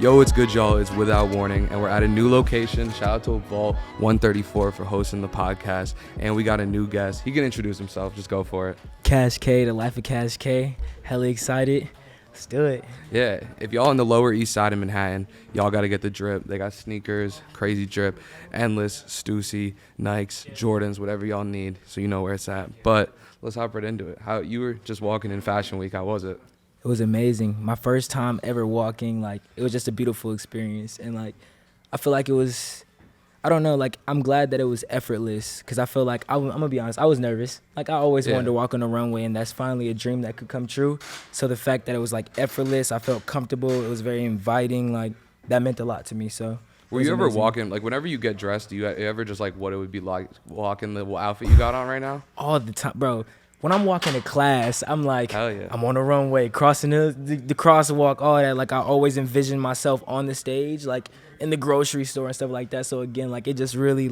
Yo, it's good, y'all. It's Without Warning, and we're at a new location. Shout out to Vault 134 for hosting the podcast, and we got a new guest. He can introduce himself. Just go for it. CashK, the life of CashK. Hella excited. Let's do it. Yeah, if y'all on the Lower East Side of Manhattan, y'all got to get the drip. They got sneakers, crazy drip, Endless, Stussy, Nikes, Jordans, whatever y'all need, so you know where it's at. But let's hop right into it. How you were just walking in Fashion Week. How was it? It was amazing. My first time ever walking, it was just a beautiful experience. And, I feel like it was, I don't know, I'm glad that it was effortless because I feel like, I'm going to be honest, I was nervous. I always wanted to walk on the runway, and that's finally a dream that could come true. So the fact that it was, effortless, I felt comfortable, it was very inviting, that meant a lot to me, so. Were you ever walking, whenever you get dressed, do you ever just, what it would be like walking the outfit you got on right now? All the time, bro. When I'm walking to class, I'm Hell yeah. I'm on the runway, crossing the crosswalk, all that. I always envision myself on the stage, in the grocery store and stuff like that. So again, it just really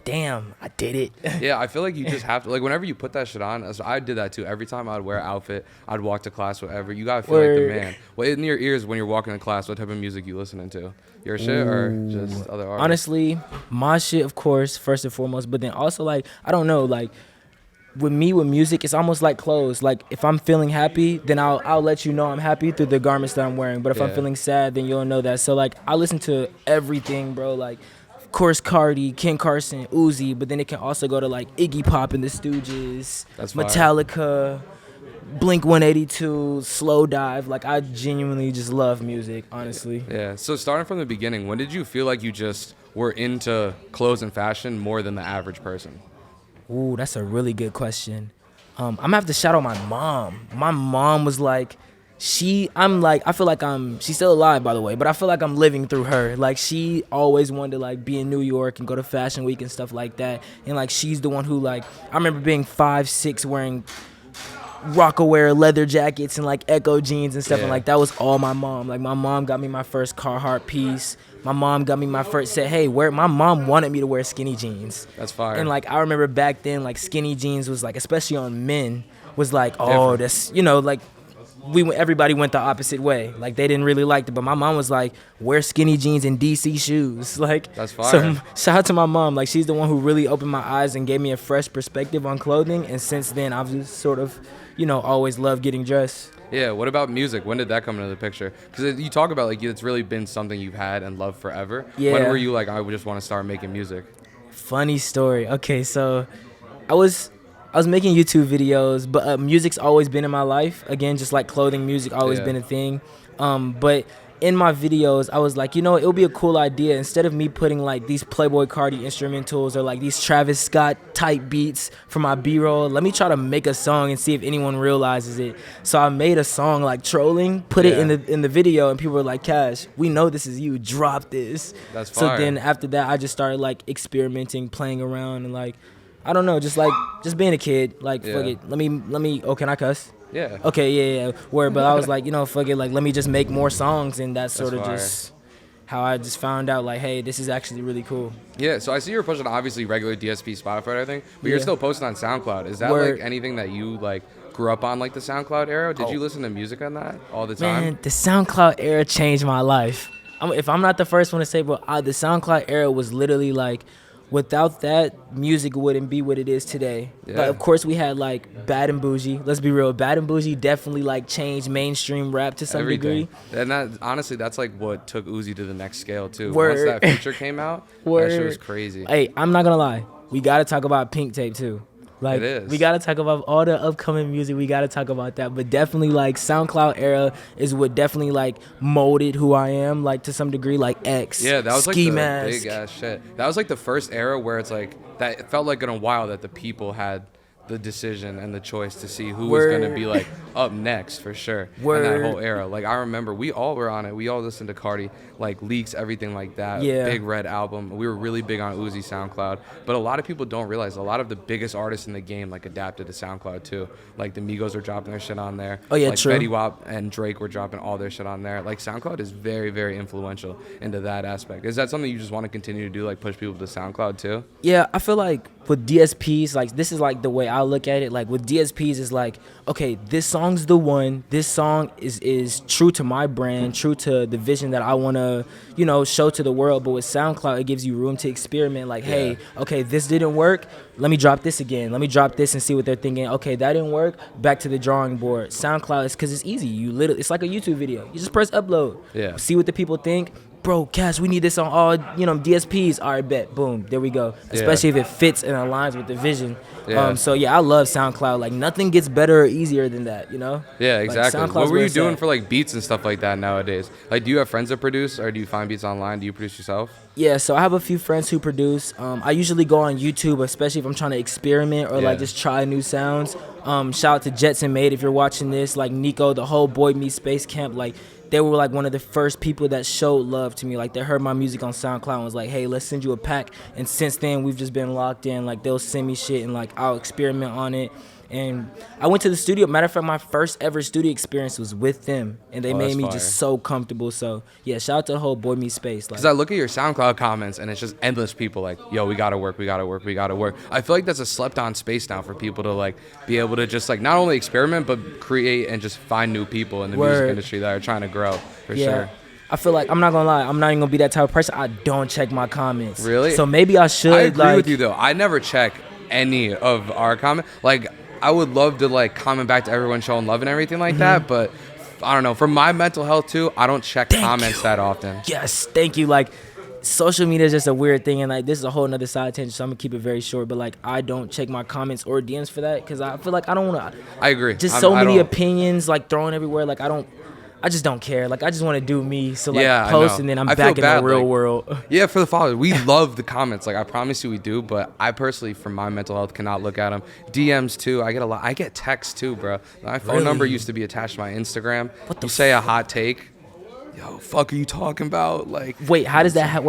damn, I did it. Yeah, I feel like you just have to, whenever you put that shit on, so I did that too. Every time I'd wear an outfit, I'd walk to class, whatever. You gotta feel like the man. Well, in your ears when you're walking to class, what type of music you listening to? Your shit or just other artists? Honestly, my shit, of course, first and foremost. But then also, I don't know, with music, it's almost like clothes. If I'm feeling happy, then I'll let you know I'm happy through the garments that I'm wearing. But if I'm feeling sad, then you'll know that. So I listen to everything, bro. Of course, Carti, Ken Carson, Uzi, but then it can also go to Iggy Pop and the Stooges, That's fire. Metallica, Blink 182, Slow Dive. I genuinely just love music, honestly. Yeah. So starting from the beginning, when did you feel like you just were into clothes and fashion more than the average person? Ooh, that's a really good question. I'm gonna have to shout out my mom. My mom was I feel like she's still alive, by the way, but I feel like I'm living through her. She always wanted to be in New York and go to Fashion Week and stuff like that. And she's the one who I remember being 5'6", wearing Rockaware leather jackets and Echo jeans and stuff, and that was all my mom. My mom got me my first Carhartt piece. My mom got me my first set. Hey, my mom wanted me to wear skinny jeans. That's fire. And I remember back then, skinny jeans was especially on men, was Different. that's everybody went the opposite way. They didn't really like it, but my mom was wear skinny jeans and DC shoes. That's fire. So shout out to my mom. She's the one who really opened my eyes and gave me a fresh perspective on clothing. And since then, I've just sort of, always loved getting dressed. Yeah, what about music? When did that come into the picture? Because you talk about it's really been something you've had and loved forever. Yeah. When were you I would just want to start making music? Funny story. Okay, so I was making YouTube videos, but music's always been in my life. Again, just clothing, music always been a thing. But in my videos, I was it would be a cool idea. Instead of me putting these Playboi Carti instrumentals or these Travis Scott type beats for my B-roll, let me try to make a song and see if anyone realizes it. So I made a song Trolling, put it in the video, and people were like, Cash, we know this is you, drop this. That's fire. So then after that, I just started experimenting, playing around, and I don't know, just being a kid, fuck it. Let me. Oh, can I cuss? Yeah. Okay, yeah. Word, but I was fuck it, let me just make more songs, and that's sort of just how I just found out, hey, this is actually really cool. Yeah, so I see you're pushing obviously regular DSP, Spotify, and everything, but you're still posting on SoundCloud. Is that anything that you grew up on, the SoundCloud era? Did you listen to music on that all the time? Man, the SoundCloud era changed my life. If I'm not the first one to say, but the SoundCloud era was literally without that, music wouldn't be what it is today. Yeah. Of course, we had Bad and Bougie. Let's be real, Bad and Bougie definitely changed mainstream rap to some degree. And that honestly, that's what took Uzi to the next scale too. Word. Once that feature came out, that shit was crazy. Hey, I'm not gonna lie, we gotta talk about Pink Tape too. It is. We gotta talk about all the upcoming music. We gotta talk about that. But definitely SoundCloud era is what definitely molded who I am to some degree. X. Yeah, that was Ski the Mask. big ass shit. That was the first era where it's that it felt in a while that the people had the decision and the choice to see who was going to be up next for sure. Word. In that whole era. I remember we all were on it. We all listened to Carti, Leaks, everything like that. Yeah. Big Red album. We were really big on Uzi SoundCloud. But a lot of people don't realize a lot of the biggest artists in the game adapted to SoundCloud too. The Migos are dropping their shit on there. Oh yeah, true. Fetty Wap and Drake were dropping all their shit on there. SoundCloud is very, very influential into that aspect. Is that something you just want to continue to do, push people to SoundCloud too? Yeah, I feel with DSPs, this is the way I look at it, like with DSPs, is like, okay, this song's the one. This song is true to my brand, true to the vision that I want to, show to the world. But with SoundCloud, it gives you room to experiment. Like, hey, okay, this didn't work. Let me drop this again. Let me drop this and see what they're thinking. Okay, that didn't work. Back to the drawing board. SoundCloud is because it's easy. It's like a YouTube video. You just press upload. Yeah. See what the people think. Bro, Cash, we need this on all, DSPs. All right, bet. Boom. There we go. Especially if it fits and aligns with the vision. Yeah. So, I love SoundCloud. Like, nothing gets better or easier than that, Yeah, exactly. Like, what were you doing for, like, beats and stuff like that nowadays? Like, do you have friends that produce, or do you find beats online? Do you produce yourself? Yeah, so I have a few friends who produce. I usually go on YouTube, especially if I'm trying to experiment or, like, just try new sounds. Shout out to Jetson Made if you're watching this. Like, Nico, the whole Boy Meets Space Camp, like, they were like one of the first people that showed love to me. Like, they heard my music on SoundCloud and was like, hey, let's send you a pack. And since then, we've just been locked in. Like, they'll send me shit and, like, I'll experiment on it. And I went to the studio. Matter of fact, my first ever studio experience was with them. And they made me just so comfortable. So, shout out to the whole Boy Meets Space. Because I look at your SoundCloud comments, and it's just endless people like, yo, we got to work, we got to work, we got to work. I feel like that's a slept-on space now for people to, like, be able to just, like, not only experiment, but create and just find new people in the music industry that are trying to grow, for sure. I feel like, I'm not going to lie, I'm not even going to be that type of person. I don't check my comments. Really? So maybe I should. I agree with you, though. I never check any of our comments. Like, I would love to, like, comment back to everyone showing love and everything like that, but I don't know. For my mental health, too, I don't check comments that often. Yes, thank you. Like, social media is just a weird thing, and, like, this is a whole nother side tangent, so I'm going to keep it very short, but, like, I don't check my comments or DMs for that, because I feel like I don't want to. I agree. Just so many opinions, like, thrown everywhere. Like, I just don't care. Like, I just want to do me. So, like, post and then I'm back in the real world. Yeah, for the followers. We love the comments. Like, I promise you we do. But I personally, for my mental health, cannot look at them. DMs, too. I get a lot. I get texts, too, bro. My phone number used to be attached to my Instagram. What the You say a hot take. Yo, fuck are you talking about? Like, wait, how does that?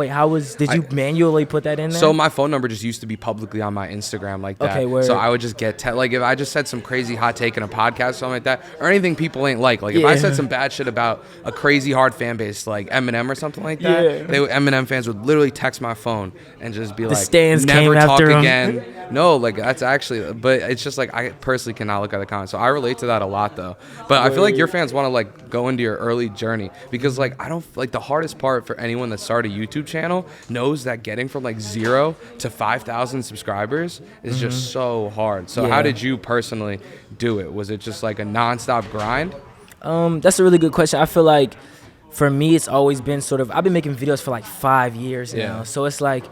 Did you manually put that in there? So my phone number just used to be publicly on my Instagram like that. Okay, word. So I would just get like if I just said some crazy hot take in a podcast or something like that, or anything people ain't like if I said some bad shit about a crazy hard fan base like Eminem or something like that, Eminem fans would literally text my phone and just be the like, stands never came talk after again. No, like that's actually, but it's just like I personally cannot look at the comments. So I relate to that a lot though. But I feel like your fans want to like go into your early journey because like I don't like the hardest part for anyone that started a YouTube channel knows that getting from like 0 to 5,000 subscribers is just so hard. So how did you personally do it? Was it just like a nonstop grind? That's a really good question. I feel like for me, it's always been sort of, I've been making videos for like 5 years now. So it's like,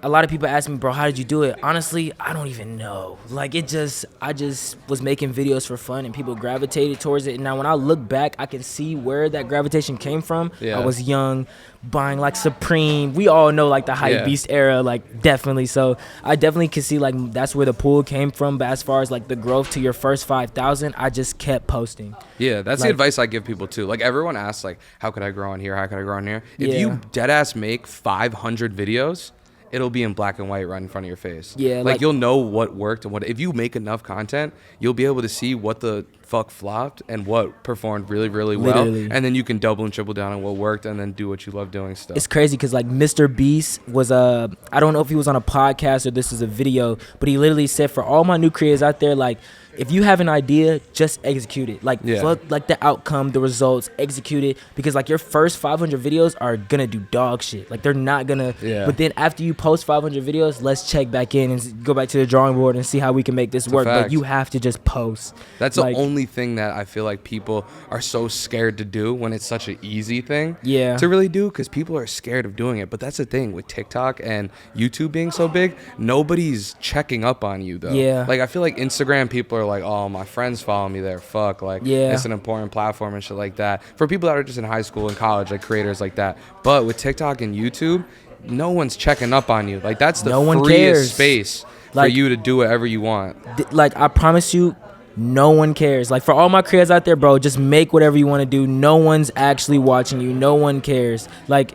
a lot of people ask me, bro, how did you do it? Honestly, I don't even know. Like, I just was making videos for fun and people gravitated towards it. And now when I look back, I can see where that gravitation came from. I was young, buying like Supreme. We all know like the hype beast era, like definitely. So I definitely can see like that's where the pull came from. But as far as like the growth to your first 5,000, I just kept posting. Yeah, that's the advice I give people too. Like everyone asks like, how could I grow on here? How could I grow on here? If you dead ass make 500 videos, it'll be in black and white right in front of your face. Yeah, like you'll know what worked and what. If you make enough content, you'll be able to see what the fuck flopped and what performed really, really well. And then you can double and triple down on what worked and then do what you love doing stuff. It's crazy because like Mr. Beast was I don't know if he was on a podcast or this is a video, but he literally said for all my new creators out there, like, if you have an idea, just execute it. Like, fuck, like the outcome, the results, execute it. Because like your first 500 videos are gonna do dog shit. Like they're not gonna. But then after you post 500 videos, let's check back in and go back to the drawing board and see how we can make this work. But you have to just post. That's like, the only thing that I feel like people are so scared to do when it's such an easy thing. To really do, because people are scared of doing it. But that's the thing with TikTok and YouTube being so big, nobody's checking up on you though. Like I feel like Instagram people are like, oh, my friends follow me there, fuck, like it's an important platform and shit like that for people that are just in high school and college, like creators like that. But with TikTok and YouTube, no one's checking up on you. Like that's the freest space for you to do whatever you want. Like I promise you, no one cares. Like for all my creators out there, bro, just make whatever you want to do. No one's actually watching you. No one cares. Like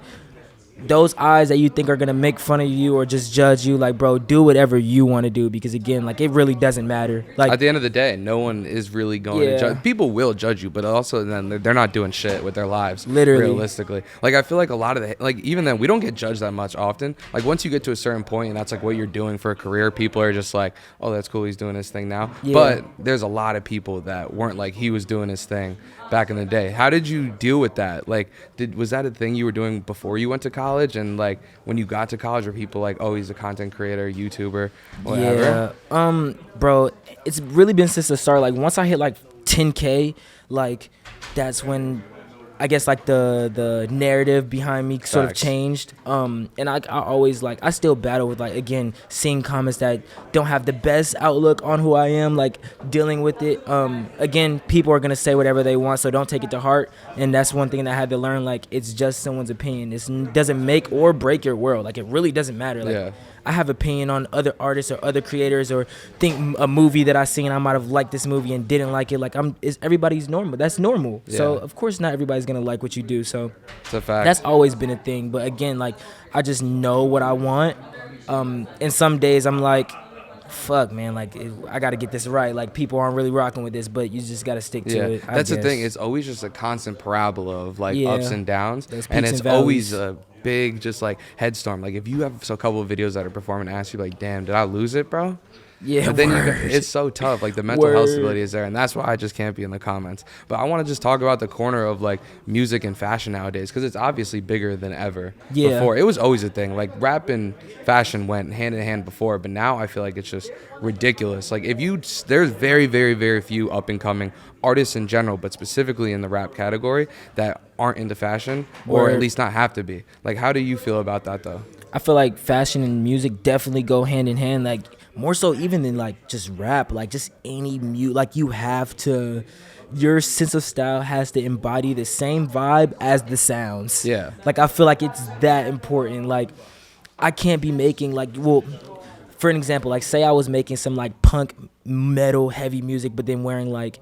those eyes that you think are gonna make fun of you or just judge you, like, bro, do whatever you want to do, because again, like, it really doesn't matter. Like, at the end of the day, no one is really going to judge. People will judge you, but also then they're not doing shit with their lives. Literally. Realistically, like, I feel like a lot of the, like, even then we don't get judged that much often. Like, once you get to a certain point and that's like what you're doing for a career, people are just like, oh, that's cool, he's doing his thing now. Yeah. But there's a lot of people that weren't like he was doing his thing back in the day. How did you deal with that? Like, was that a thing you were doing before you went to college? And like when you got to college, were people like, oh, he's a content creator, YouTuber, whatever? Yeah. Bro, it's really been since the start. Like, once I hit like 10K, like, that's when I guess like the narrative behind me sort of changed. And I always, like, I still battle with, like, again, seeing comments that don't have the best outlook on who I am, like, dealing with it. Again, people are gonna say whatever they want, so don't take it to heart. And that's one thing that I had to learn. Like, it's just someone's opinion. It doesn't make or break your world. Like, it really doesn't matter. Like, I have opinion on other artists or other creators, or think a movie that I seen, I might have liked this movie and didn't like it. Like, it's everybody's normal. That's normal. Yeah. So of course not everybody's gonna like what you do. So it's a fact. That's always been a thing. But again, like, I just know what I want. And some days I'm like, fuck, man, like, I gotta get this right. Like, people aren't really rocking with this, but you just gotta stick to it. That's the thing. It's always just a constant parabola of like ups and downs, and it's and always a big just like headstorm. Like, if you have a couple of videos that are performing, ask you like, damn, did I lose it, bro? Yeah, but then it's so tough. Like, the mental health stability is there, and that's why I just can't be in the comments. But I want to just talk about the corner of like music and fashion nowadays, because it's obviously bigger than ever. Before, it was always a thing. Like, rap and fashion went hand in hand before, but now I feel like it's just ridiculous. Like, there's very, very, very few up and coming artists in general, but specifically in the rap category, that aren't into fashion, or at least not have to be. Like, how do you feel about that though? I feel like fashion and music definitely go hand in hand. Like, more so even than like just rap, like just any like, you have to, your sense of style has to embody the same vibe as the sounds. Yeah. Like, I feel like it's that important. Like, I can't be making like, well, for an example, like, say I was making some like punk metal heavy music, but then wearing like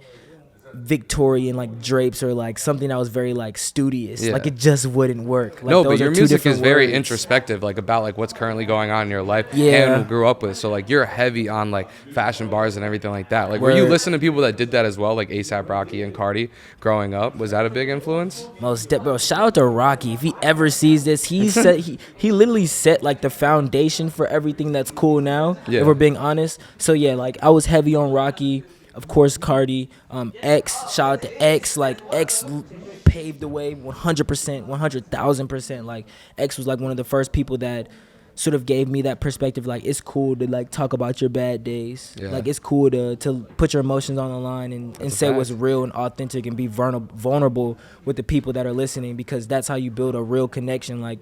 Victorian like drapes, or like something that was very like studious. Like, it just wouldn't work. Like, no, but your music is very introspective, like about like what's currently going on in your life and grew up with. So like, you're heavy on like fashion bars and everything like that. Like, were you listening to people that did that as well, like A$AP Rocky and Carti growing up? Was that a big influence? Bro, shout out to Rocky. If he ever sees this, he literally set like the foundation for everything that's cool now, if we're being honest. So yeah, like, I was heavy on Rocky. Of course, Carti, X, shout out to X. Like, X paved the way 100%, 100,000%. Like, X was like one of the first people that sort of gave me that perspective. Like, it's cool to like talk about your bad days. Like, it's cool to put your emotions on the line and say what's real and authentic, and be vulnerable with the people that are listening, because that's how you build a real connection. Like,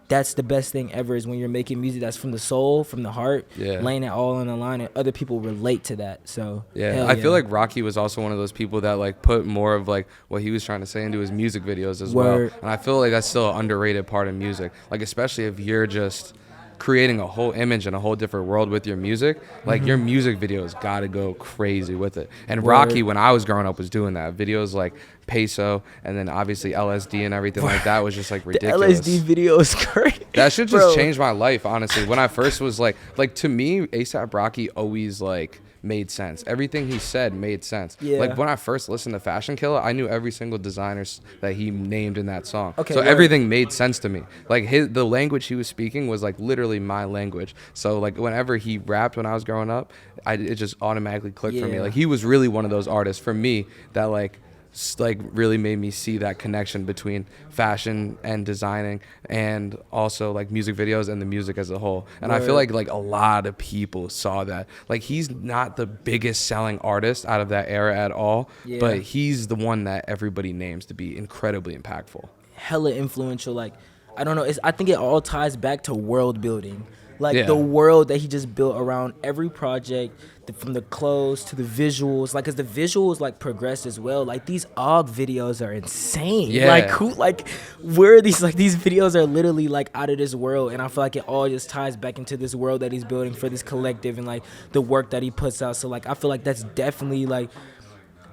that's the best thing ever, is when you're making music that's from the soul, from the heart, laying it all on the line, and other people relate to that. So I feel like Rocky was also one of those people that like put more of like what he was trying to say into his music videos as well. And I feel like that's still an underrated part of music, like, especially if you're just creating a whole image and a whole different world with your music. Like, your music videos gotta go crazy with it. And Rocky, when I was growing up, was doing that. Videos like Peso, and then obviously LSD and everything like that was just like ridiculous. The LSD video is great. That shit just changed my life, honestly. When I first was like to me, A$AP Rocky always like made sense. Everything he said made sense. Like, when I first listened to Fashion Killer, I knew every single designer that he named in that song. So everything made sense to me. Like, the language he was speaking was like literally my language. So like, whenever he rapped when I was growing up, it just automatically clicked for me. Like, he was really one of those artists for me that like really made me see that connection between fashion and designing, and also like music videos and the music as a whole. And I feel like a lot of people saw that. Like, he's not the biggest selling artist out of that era at all, but he's the one that everybody names to be incredibly impactful. Hella influential. Like, I don't know, I think it all ties back to world building. Like, the world that he just built around every project, from the clothes to the visuals. Like, because the visuals like progressed as well. Like, these Og videos are insane. Like, where are these? Like, these videos are literally like out of this world. And I feel like it all just ties back into this world that he's building for this collective, and like the work that he puts out. So like, I feel like that's definitely like,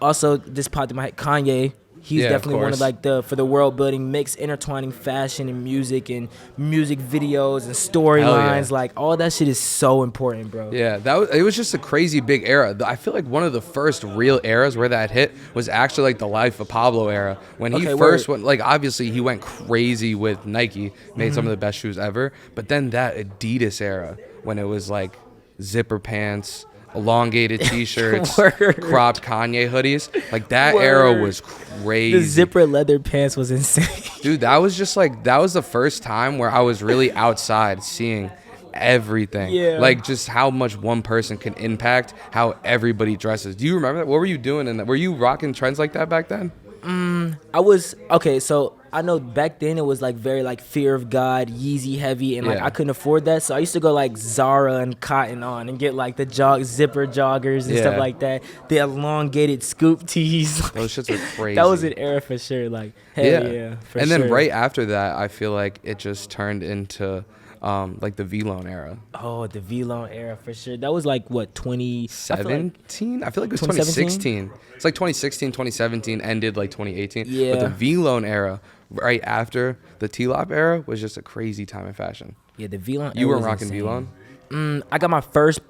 also this popped in my head, Kanye. He's Yeah, of definitely one of course. like for the world building mix intertwining fashion and music videos and storylines. yeah. Like all that shit is so important, bro. Yeah, it was just a crazy big era. I feel like one of the first real eras where that hit was actually like the Life of Pablo era. When he Okay, first word. went, like obviously he went crazy with Nike, made some of the best shoes ever. But then that Adidas era, when it was like zipper pants, elongated t-shirts, Word. cropped Kanye hoodies, like that era Word. was crazy. The zipper leather pants was insane. Dude, that was just like that was the first time where I was really outside seeing everything. Yeah. Like just how much one person can impact how everybody dresses. Do you remember that? What were you doing in that? Were you rocking trends like that back then? I was okay, so I know back then it was like very like fear of God, Yeezy heavy, and like Yeah. I couldn't afford that, so I used to go like Zara and Cotton On and get like the zipper joggers and stuff Yeah. like that, the elongated scoop tees. Those shits were crazy. That was an era for sure. Like hell yeah, for and sure. then right after that, I feel like it just turned into like the Vlone era. Oh, the Vlone era for sure. That was like what 20 17? I feel like it was 2017? 2016. It's like 2016, 2017 ended like 2018. Yeah. But the Vlone era, right after the T-Lop era, was just a crazy time in fashion. Yeah, the Vlone. You era weren't was rocking insane. Vlone? I got my first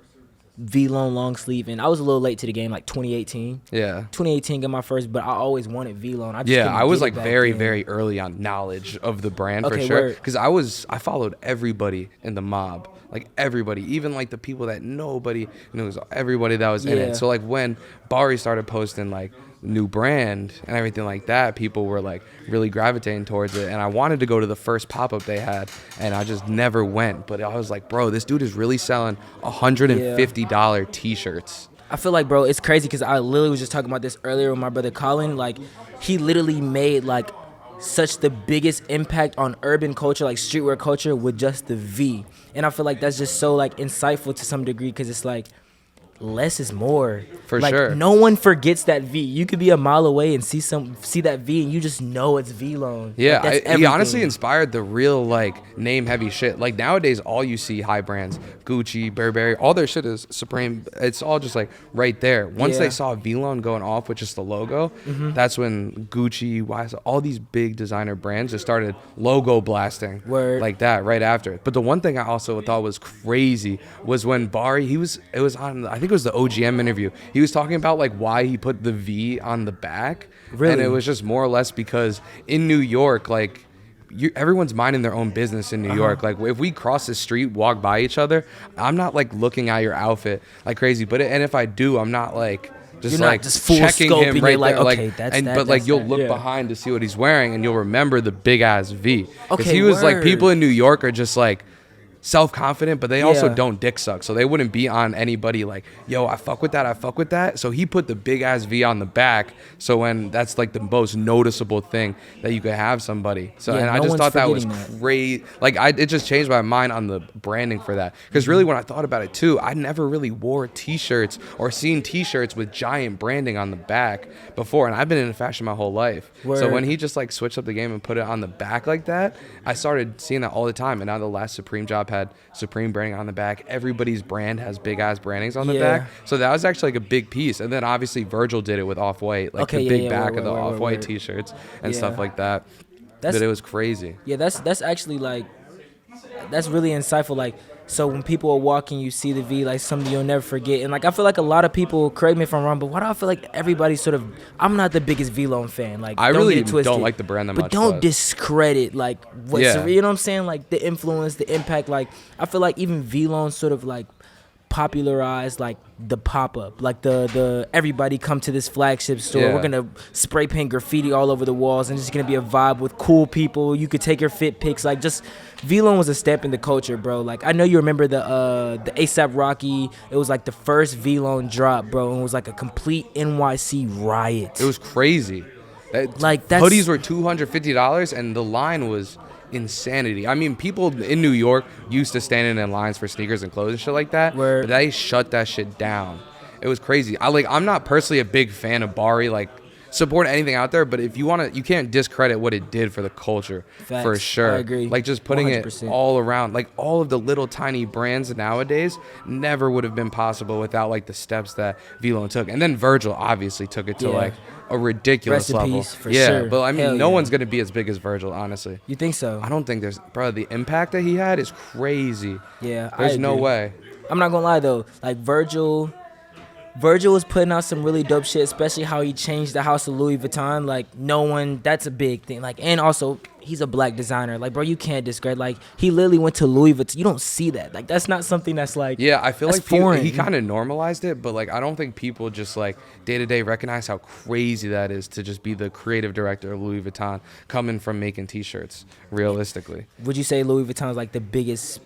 Vlone long sleeve, and I was a little late to the game, like 2018. Yeah. 2018 got my first, but I always wanted Vlone. I just Yeah, couldn't I was get it like back very, then. very early on knowledge of the brand for Okay, sure. word. Because I followed everybody in the mob, like everybody, even like the people that nobody knows, everybody that was in Yeah. it. So like when Bari started posting like new brand and everything like that, people were like really gravitating towards it. And I wanted to go to the first pop-up they had, and I just never went. But I was like, bro, this dude is really selling $150 t-shirts. I feel like, bro, it's crazy because I literally was just talking about this earlier with my brother Colin. Like, he literally made like such the biggest impact on urban culture, like streetwear culture, with just the V. And I feel like that's just so like insightful to some degree because it's like less is more. For like, sure. No one forgets that V. You could be a mile away and see that V, and you just know it's Vlone. Yeah, Like, that's he everything. honestly inspired the real like name heavy shit. Like nowadays, all you see high brands, Gucci, Burberry, all their shit is Supreme. It's all just like right there. Once Yeah. they saw Vlone going off with just the logo, that's when Gucci, YSL, all these big designer brands just started logo blasting Word. like that right after it. But the one thing I also thought was crazy was when Bari, it was on, I think it was the OGM interview. He was talking about like why he put the V on the back. Really? And it was just more or less because in New York, like everyone's minding their own business in New York. Like if we cross the street, walk by each other, I'm not like looking at your outfit like crazy. And if I do, I'm not like just You're not like just full checking scoping him it, right like, there. okay, that's that, but like that's you'll that, look yeah. behind to see what he's wearing, and you'll remember the big ass V. Because Okay, he was like, word. people in New York are just like self-confident, but they also Yeah. don't dick suck, so they wouldn't be on anybody like, yo, I fuck with that. So he put the big ass V on the back, so when that's like the most noticeable thing that you could have somebody. So Yeah, and I no just one's thought that was forgetting that. great. Like it just changed my mind on the branding for that, because really when I thought about it too, I never really wore t-shirts or seen t-shirts with giant branding on the back before, and I've been in fashion my whole life. So Word. when he just like switched up the game and put it on the back like that, I started seeing that all the time. And now the last Supreme job had Supreme branding on the back. Everybody's brand has big ass brandings on the Yeah. back. So that was actually like a big piece. And then obviously Virgil did it with Off-White, like Okay, the yeah, big yeah, back word, of the word, word, Off-White word. t-shirts and Yeah. stuff like that. That's But it was crazy. Yeah, that's actually like that's really insightful. Like, so when people are walking, you see the V, like something you'll never forget. And like I feel like a lot of people, correct me if I'm wrong, but why do I feel like everybody sort of? I'm not the biggest Vlone fan. Like I don't really get it twisted, don't like the brand that but much, don't but- discredit like what's Yeah. you know what I'm saying? Like the influence, the impact. Like I feel like even Vlone sort of like popularized like the pop-up, like the everybody come to this flagship store. Yeah. We're gonna spray paint graffiti all over the walls, and it's just gonna be a vibe with cool people. You could take your fit pics. Like just Vlone was a step in the culture, bro. Like I know you remember the ASAP Rocky. It was like the first Vlone drop, bro, and it was like a complete NYC riot. It was crazy. Like, that's- hoodies were $250 and the line was insanity. I mean, people in New York used to standing in lines for sneakers and clothes and shit like that. Word. But they shut that shit down. It was crazy. I'm not personally a big fan of Bari, like support anything out there, but if you want to, you can't discredit what it did for the culture. Facts. For sure. I agree. Like just putting 100%. it all around, like all of the little tiny brands nowadays never would have been possible without like the steps that Vlone took. And then Virgil obviously took it to Yeah. like a ridiculous Rest in level. peace, for yeah, sure. but I mean, Hell no yeah. one's going to be as big as Virgil, honestly. You think so? I don't think there's, bro, the impact that he had is crazy. Yeah, There's I no agree. way. I'm not gonna lie though, like Virgil was putting out some really dope shit, especially how he changed the house of Louis Vuitton. Like no one, that's a big thing. Like, and also he's a black designer. Like, bro, you can't discredit. Like, he literally went to Louis Vuitton. You don't see that. Like, that's not something that's like. Yeah, I feel that's like people, foreign. he kind of normalized it, but like I don't think people just like day to day recognize how crazy that is to just be the creative director of Louis Vuitton, coming from making T-shirts. Realistically, Would you say Louis Vuitton is like the biggest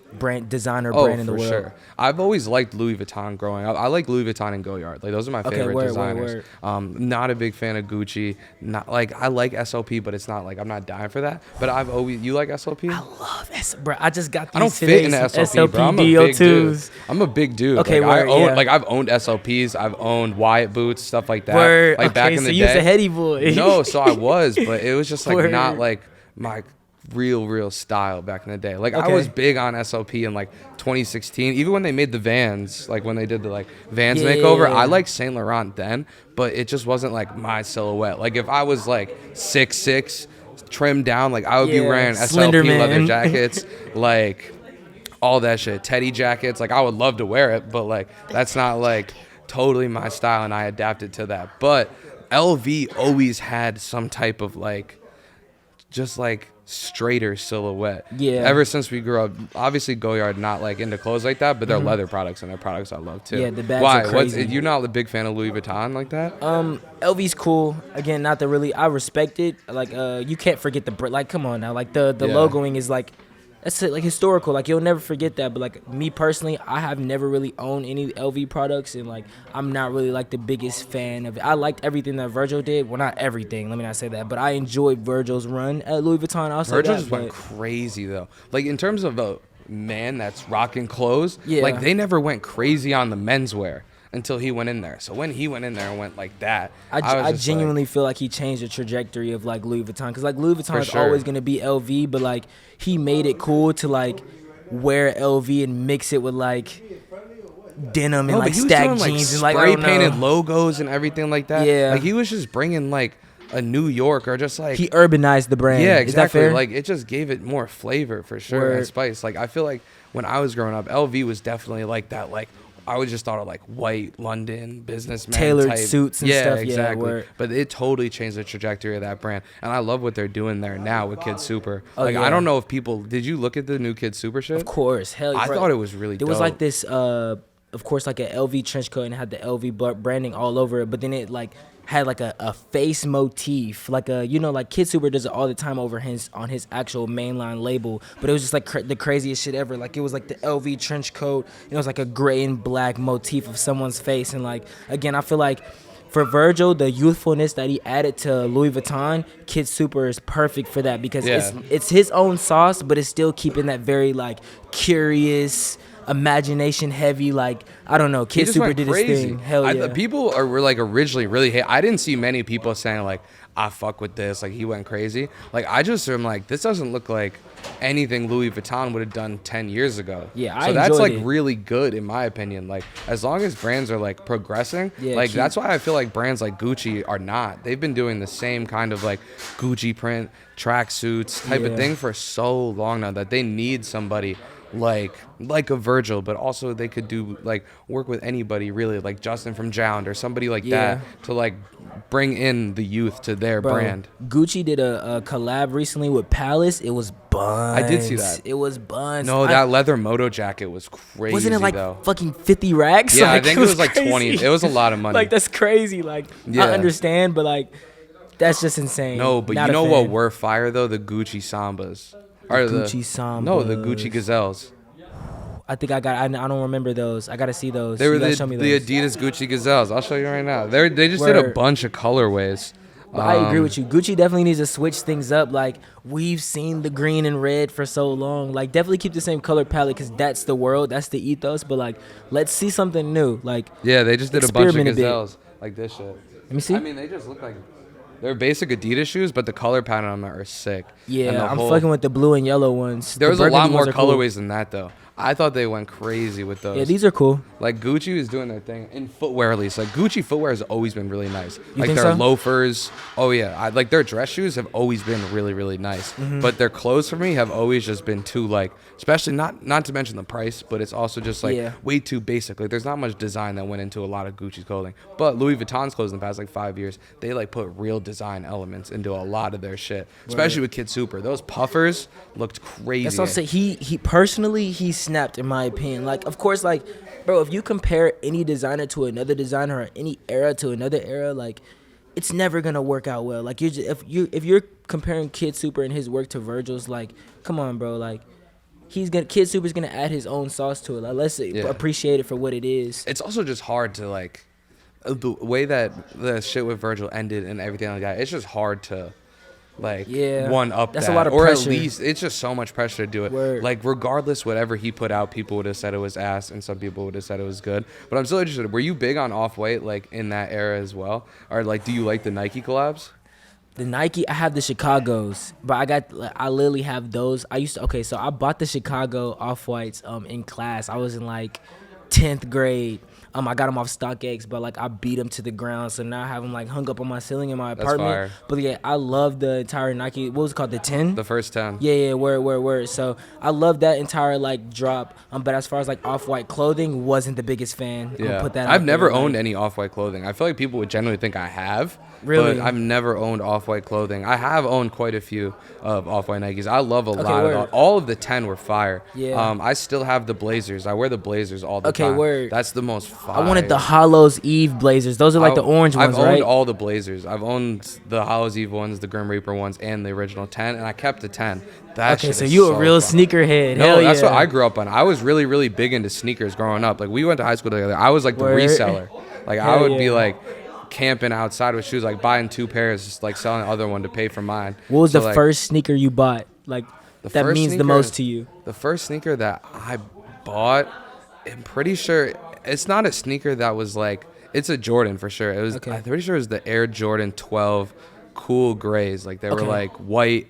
designer oh brand in the for world? sure. I've always liked Louis Vuitton growing up. I like Louis Vuitton and Goyard. Like those are my favorite word, designers. Not a big fan of Gucci. Not like I like SOP, but it's not like I'm not dying for that. But I've always you like SOP? I love S, bro. I just got these I don't today, fit in the some SOP, bro. I'm a big dude. I'm a big dude. Okay, like, word, yeah. Like I've owned SOPs. I've owned Wyatt boots, stuff like that. Word. Like Okay, back in so the you day. was a heady boy. No, so I was, but it was just like Word. not like my real style back in the day. Like I Okay. was big on SOP in like 2016, even when they made the Vans, like when they did the like Vans Yeah. makeover. I liked Saint Laurent then, but it just wasn't like my silhouette. Like if I was like 6'6", trimmed down, like I would be Yeah, wearing Slender SLP leather Man. jackets, like all that shit, Teddy jackets. Like I would love to wear it, but like that's not like totally my style, and I adapted to that. But LV always had some type of like just like straighter silhouette. Yeah. Ever since we grew up, obviously Goyard not like into clothes like that, but they're leather products, and they're products I love too. Yeah, the bags Why? are crazy. You're not a big fan of Louis Vuitton like that? LV's cool. Again, not the really. I respect it. Like, you can't forget like, come on now. Like the Yeah. logoing is like, that's it, like historical. Like you'll never forget that. But like me personally, I have never really owned any LV products, and like I'm not really like the biggest fan of it. I liked everything that Virgil did. Well, not everything. Let me not say that, but I enjoyed Virgil's run at Louis Vuitton. I'll say Virgil that, just went but- crazy though. Like in terms of a man that's rocking clothes, Yeah. like they never went crazy on the menswear until he went in there. So when he went in there and went like that, I was just genuinely feel like he changed the trajectory of like Louis Vuitton, because like Louis Vuitton For is sure. always gonna be LV, but like he made it cool to like wear LV and mix it with like denim and No, but like he was stack doing, like, jeans and like I spray don't painted know. logos and everything like that. Yeah. Like he was just bringing like a New York or just like He urbanized the brand. yeah, Is that exactly. fair? Like it just gave it more flavor for sure Word. and spice. Like I feel like when I was growing up, LV was definitely like that. Like I always just thought of like white London businessman Tailored type. suits and yeah, stuff. Yeah, exactly. word. But it totally changed the trajectory of that brand, and I love what they're doing there now with Kid Super. Oh, like yeah. I don't know if people did you look at the new Kid Super shit? Of course, hell yeah. I bro. thought it was really. There dope. was like this, of course, like an LV trench coat and it had the LV branding all over it, but then it like had like a face motif, like a, you know, like Kid Super does it all the time over on his actual mainline label, but it was just like the craziest shit ever. Like it was like the LV trench coat, and it was like a gray and black motif of someone's face, and like again, I feel like for Virgil, the youthfulness that he added to Louis Vuitton, Kid Super is perfect for that, because Yeah. it's his own sauce, but it's still keeping that very like curious, imagination heavy, like I don't know. He Kid just Super went did crazy. his thing. Hell yeah. People were like originally really hate. I didn't see many people saying like I fuck with this. Like he went crazy. Like I just am like this doesn't look like anything Louis Vuitton would have done 10 years ago. Yeah, so I that's enjoyed like it. really good in my opinion. Like as long as brands are like progressing, Yeah, like keep- that's why I feel like brands like Gucci are not. They've been doing the same kind of like Gucci print tracksuits type of Yeah. thing for so long now that they need somebody like a Virgil, but also they could do like work with anybody really, like Justin from Jound or somebody like Yeah. that to like bring in the youth to their Bro, brand. Gucci did a collab recently with Palace. It was buns. I did see that. It was buns. No, that leather moto jacket was crazy. wasn't it like though. fucking 50 racks? Yeah, I Like, think it was like 20. crazy. It was a lot of money. Like that's crazy. Like Yeah. I understand, but like that's just insane. No, but Not you a know what fan. were fire though? The Gucci Sambas. Or Gucci Sambas. No, the Gucci Gazelles. I think I don't remember those. I gotta see those. They were You gotta the show me the those. Adidas Gucci Gazelles. I'll show you right now. They just did a Word. bunch of colorways. But I agree with you. Gucci definitely needs to switch things up. Like we've seen the green and red for so long. Like definitely keep the same color palette, because that's the world, that's the ethos. But like let's see something new. Like Yeah, they just did a bunch of Experiment a bit. Gazelles like this shit. let me see. I mean, they just look like They're basic Adidas shoes, but the color pattern on them are sick. And Yeah, the I'm whole- fucking with the blue and yellow ones. There The was a lot burgundy more ones are cool. colorways than that, though. I thought they went crazy with those. Yeah, these are cool. Like Gucci is doing their thing in footwear, at least. Like Gucci footwear has always been really nice. Like think their so? loafers. Oh yeah, like their dress shoes have always been really, really nice. Mm-hmm. But their clothes for me have always just been too like, especially not to mention the price, but it's also just like Yeah. way too basic. Like there's not much design that went into a lot of Gucci's clothing. But Louis Vuitton's clothes in the past like 5 years, they like put real design elements into a lot of their shit. Especially with Kid Super. Those puffers looked crazy. That's what I'm saying. He personally he snapped in my opinion. Like of course like bro, if you compare any designer to another designer or any era to another era, like it's never gonna work out well. Like if you're comparing Kid Super and his work to Virgil's, like come on, bro. Like Kid Super's gonna add his own sauce to it. Like let's appreciate it for what it is. It's also just hard to like the way that the shit with Virgil ended and everything like that. It's just hard to like one up That's that. a lot of or pressure. at least it's just so much pressure to do it. Word. Like regardless, whatever he put out, people would have said it was ass, and some people would have said it was good. But I'm still interested. Were you big on Off-White like in that era as well, or like do you like the Nike collabs? The Nike, I have the Chicago's, but I literally have those. So I bought the Chicago Off-Whites in class. I was in like 10th grade. I got them off StockX, but like I beat them to the ground. So now I have them like hung up on my ceiling in my apartment. Fire. But yeah, I love the entire Nike. What was it called? The 10? The first 10. Yeah, word. So I love that entire like drop. But as far as like Off-White clothing, wasn't the biggest fan. I'm gonna put that I've out never there, owned like, any Off-White clothing. I feel like people would generally think I have. Really? But I've never owned Off-White clothing. I have owned quite a few of Off-White Nikes. I love a lot word. of all of the 10 were fire. Yeah. I still have the Blazers. I wear the Blazers all the time. Word. That's the most fire. I wanted the Hollows Eve Blazers. Those are like the orange ones, I've right? owned all the Blazers. I've owned the Hollows Eve ones, the Grim Reaper ones, and the original 10, and I kept the 10. That Okay, shit so is you a real fire. sneakerhead. No, Hell that's yeah. what I grew up on. I was really, really big into sneakers growing up. Like we went to high school together. I was like the Word. reseller. Like I Hell would be yeah. like camping outside with shoes, like buying 2 pairs, just like selling the other one to pay for mine. What was So, the like, first sneaker you bought? Like the that first means the sneaker- most to you. The first sneaker that I bought, I'm pretty sure it's not a sneaker that was like, it's a Jordan for sure. It was. Okay. I'm pretty sure it was the Air Jordan 12 cool grays. Like they were Okay. like white,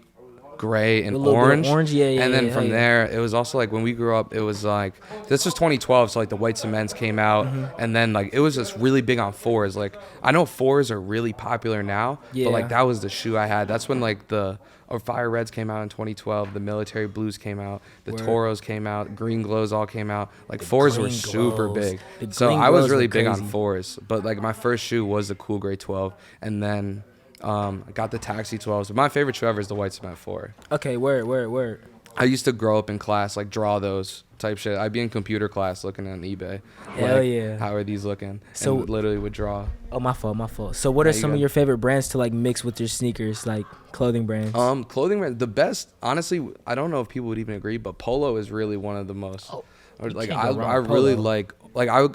gray, and A little bit of orange. orange, yeah, And then yeah, from yeah. there, it was also like when we grew up, it was like this was 2012, so like the white cements came out, Mm-hmm. and then like it was just really big on 4s. Like I know 4s are really popular now, Yeah. but like that was the shoe I had. That's when like the Fire Reds came out in 2012, the Military Blues came out, the Word. Toros came out, Green Glows all came out. Like 4s were Green super Glows. big. The So Green I was Glows really were big on crazy. 4s, but like my first shoe was the cool gray 12, and then I got the Taxi 12s. But my favorite shoe ever is the white cement 4. Okay, word. I used to grow up in class, like draw those type shit. I'd be in computer class looking on eBay. Hell like, yeah. How are these looking? So- and literally would draw. Oh, my fault. So what are There you some go. of your favorite brands to like mix with your sneakers, like clothing brands? Clothing brand, the best, honestly, I don't know if people would even agree, but Polo is really one of the most. Or, like can't I, go wrong I with really Polo. like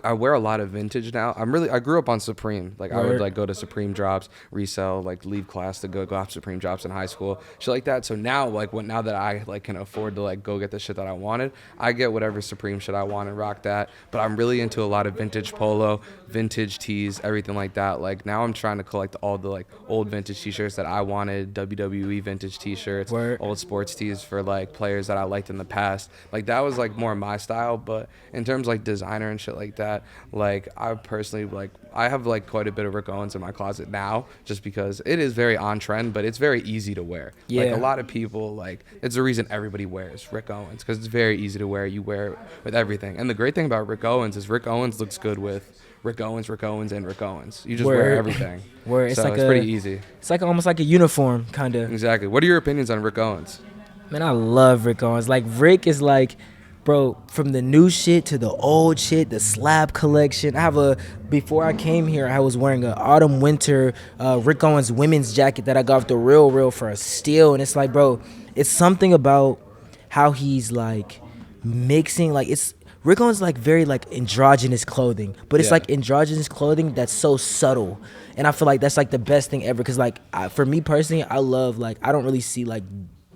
I wear a lot of vintage now. I grew up on Supreme. Like I would Word. like go to Supreme drops, resell, like leave class to go off Supreme drops in high school, shit like that. So now now that I like can afford to like go get the shit that I wanted, I get whatever Supreme shit I want and rock that. But I'm really into a lot of vintage Polo, vintage tees, everything like that. Like now I'm trying to collect all the like old vintage t-shirts that I wanted, WWE vintage t-shirts, Word. old sports tees for like players that I liked in the past. Like that was like more my style. But in terms of like designer and shit like that, like I personally like I have like quite a bit of Rick Owens in my closet now, just because it is very on trend, but it's very easy to wear. Like Yeah. a lot of people, like it's the reason everybody wears Rick Owens, because it's very easy to wear. You wear it with everything. And the great thing about Rick Owens is Rick Owens looks good with Rick Owens, and Rick Owens. You just wear Word. everything. Word. So it's pretty easy. It's like almost like a uniform, kind of. Exactly. What are your opinions on Rick Owens? Man, I love Rick Owens. Like Rick is like, bro, from the new shit to the old shit, the slab collection. Before I came here, I was wearing an autumn winter Rick Owens women's jacket that I got off the Real for a steal. And it's like, bro, it's something about how he's like mixing, like it's Rick Owens is like very like androgynous clothing, but it's Yeah. like androgynous clothing that's so subtle. And I feel like that's like the best thing ever. Cause like for me personally, I love like, I don't really see like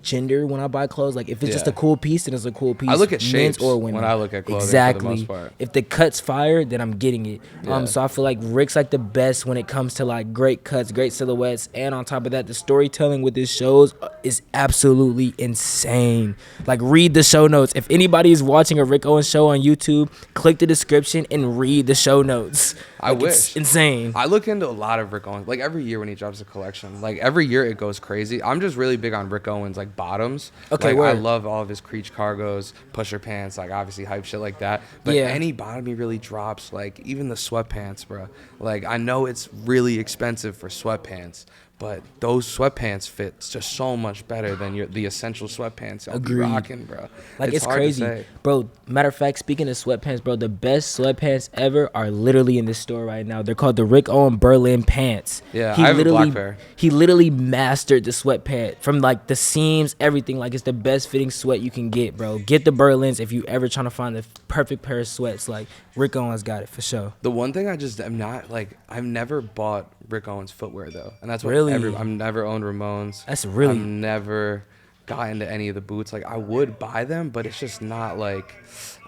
gender when I buy clothes. Like if it's just Yeah. a cool piece, then it's a cool piece. I look at men's shapes or women. when I look at clothing exactly. for the most part. If the cut's fire, then I'm getting it. Yeah. So I feel like Rick's like the best when it comes to like great cuts, great silhouettes, and on top of that, the storytelling with his shows is absolutely insane. Like read the show notes. If anybody is watching a Rick Owens show on YouTube, click the description and read the show notes. I Like, wish. it's insane. I look into a lot of Rick Owens. Like every year when he drops a collection, like every year it goes crazy. I'm just really big on Rick Owens, like bottoms. Okay, like, I word. love all of his Creech cargos, pusher pants, like obviously hype shit like that. But Yeah. any bottom he really drops, like even the sweatpants, bro. Like I know it's really expensive for sweatpants, but those sweatpants fit just so much better than the essential sweatpants y'all be Agreed. rocking, bro. Like it's hard to crazy, say. bro. Matter of fact, speaking of sweatpants, bro, the best sweatpants ever are literally in the store right now. They're called the Rick Owens Berlin pants. Yeah, I have a literally, black pair. He literally mastered the sweatpant from like the seams, everything. Like it's the best fitting sweat you can get, bro. Get the Berlins if you ever trying to find the perfect pair of sweats. Like Rick Owens got it for sure. The one thing I just am not like, I've never bought Rick Owens footwear though, and that's what Really? I've never owned Ramones. That's really- I've never got into any of the boots. Like I would buy them, but it's just not like,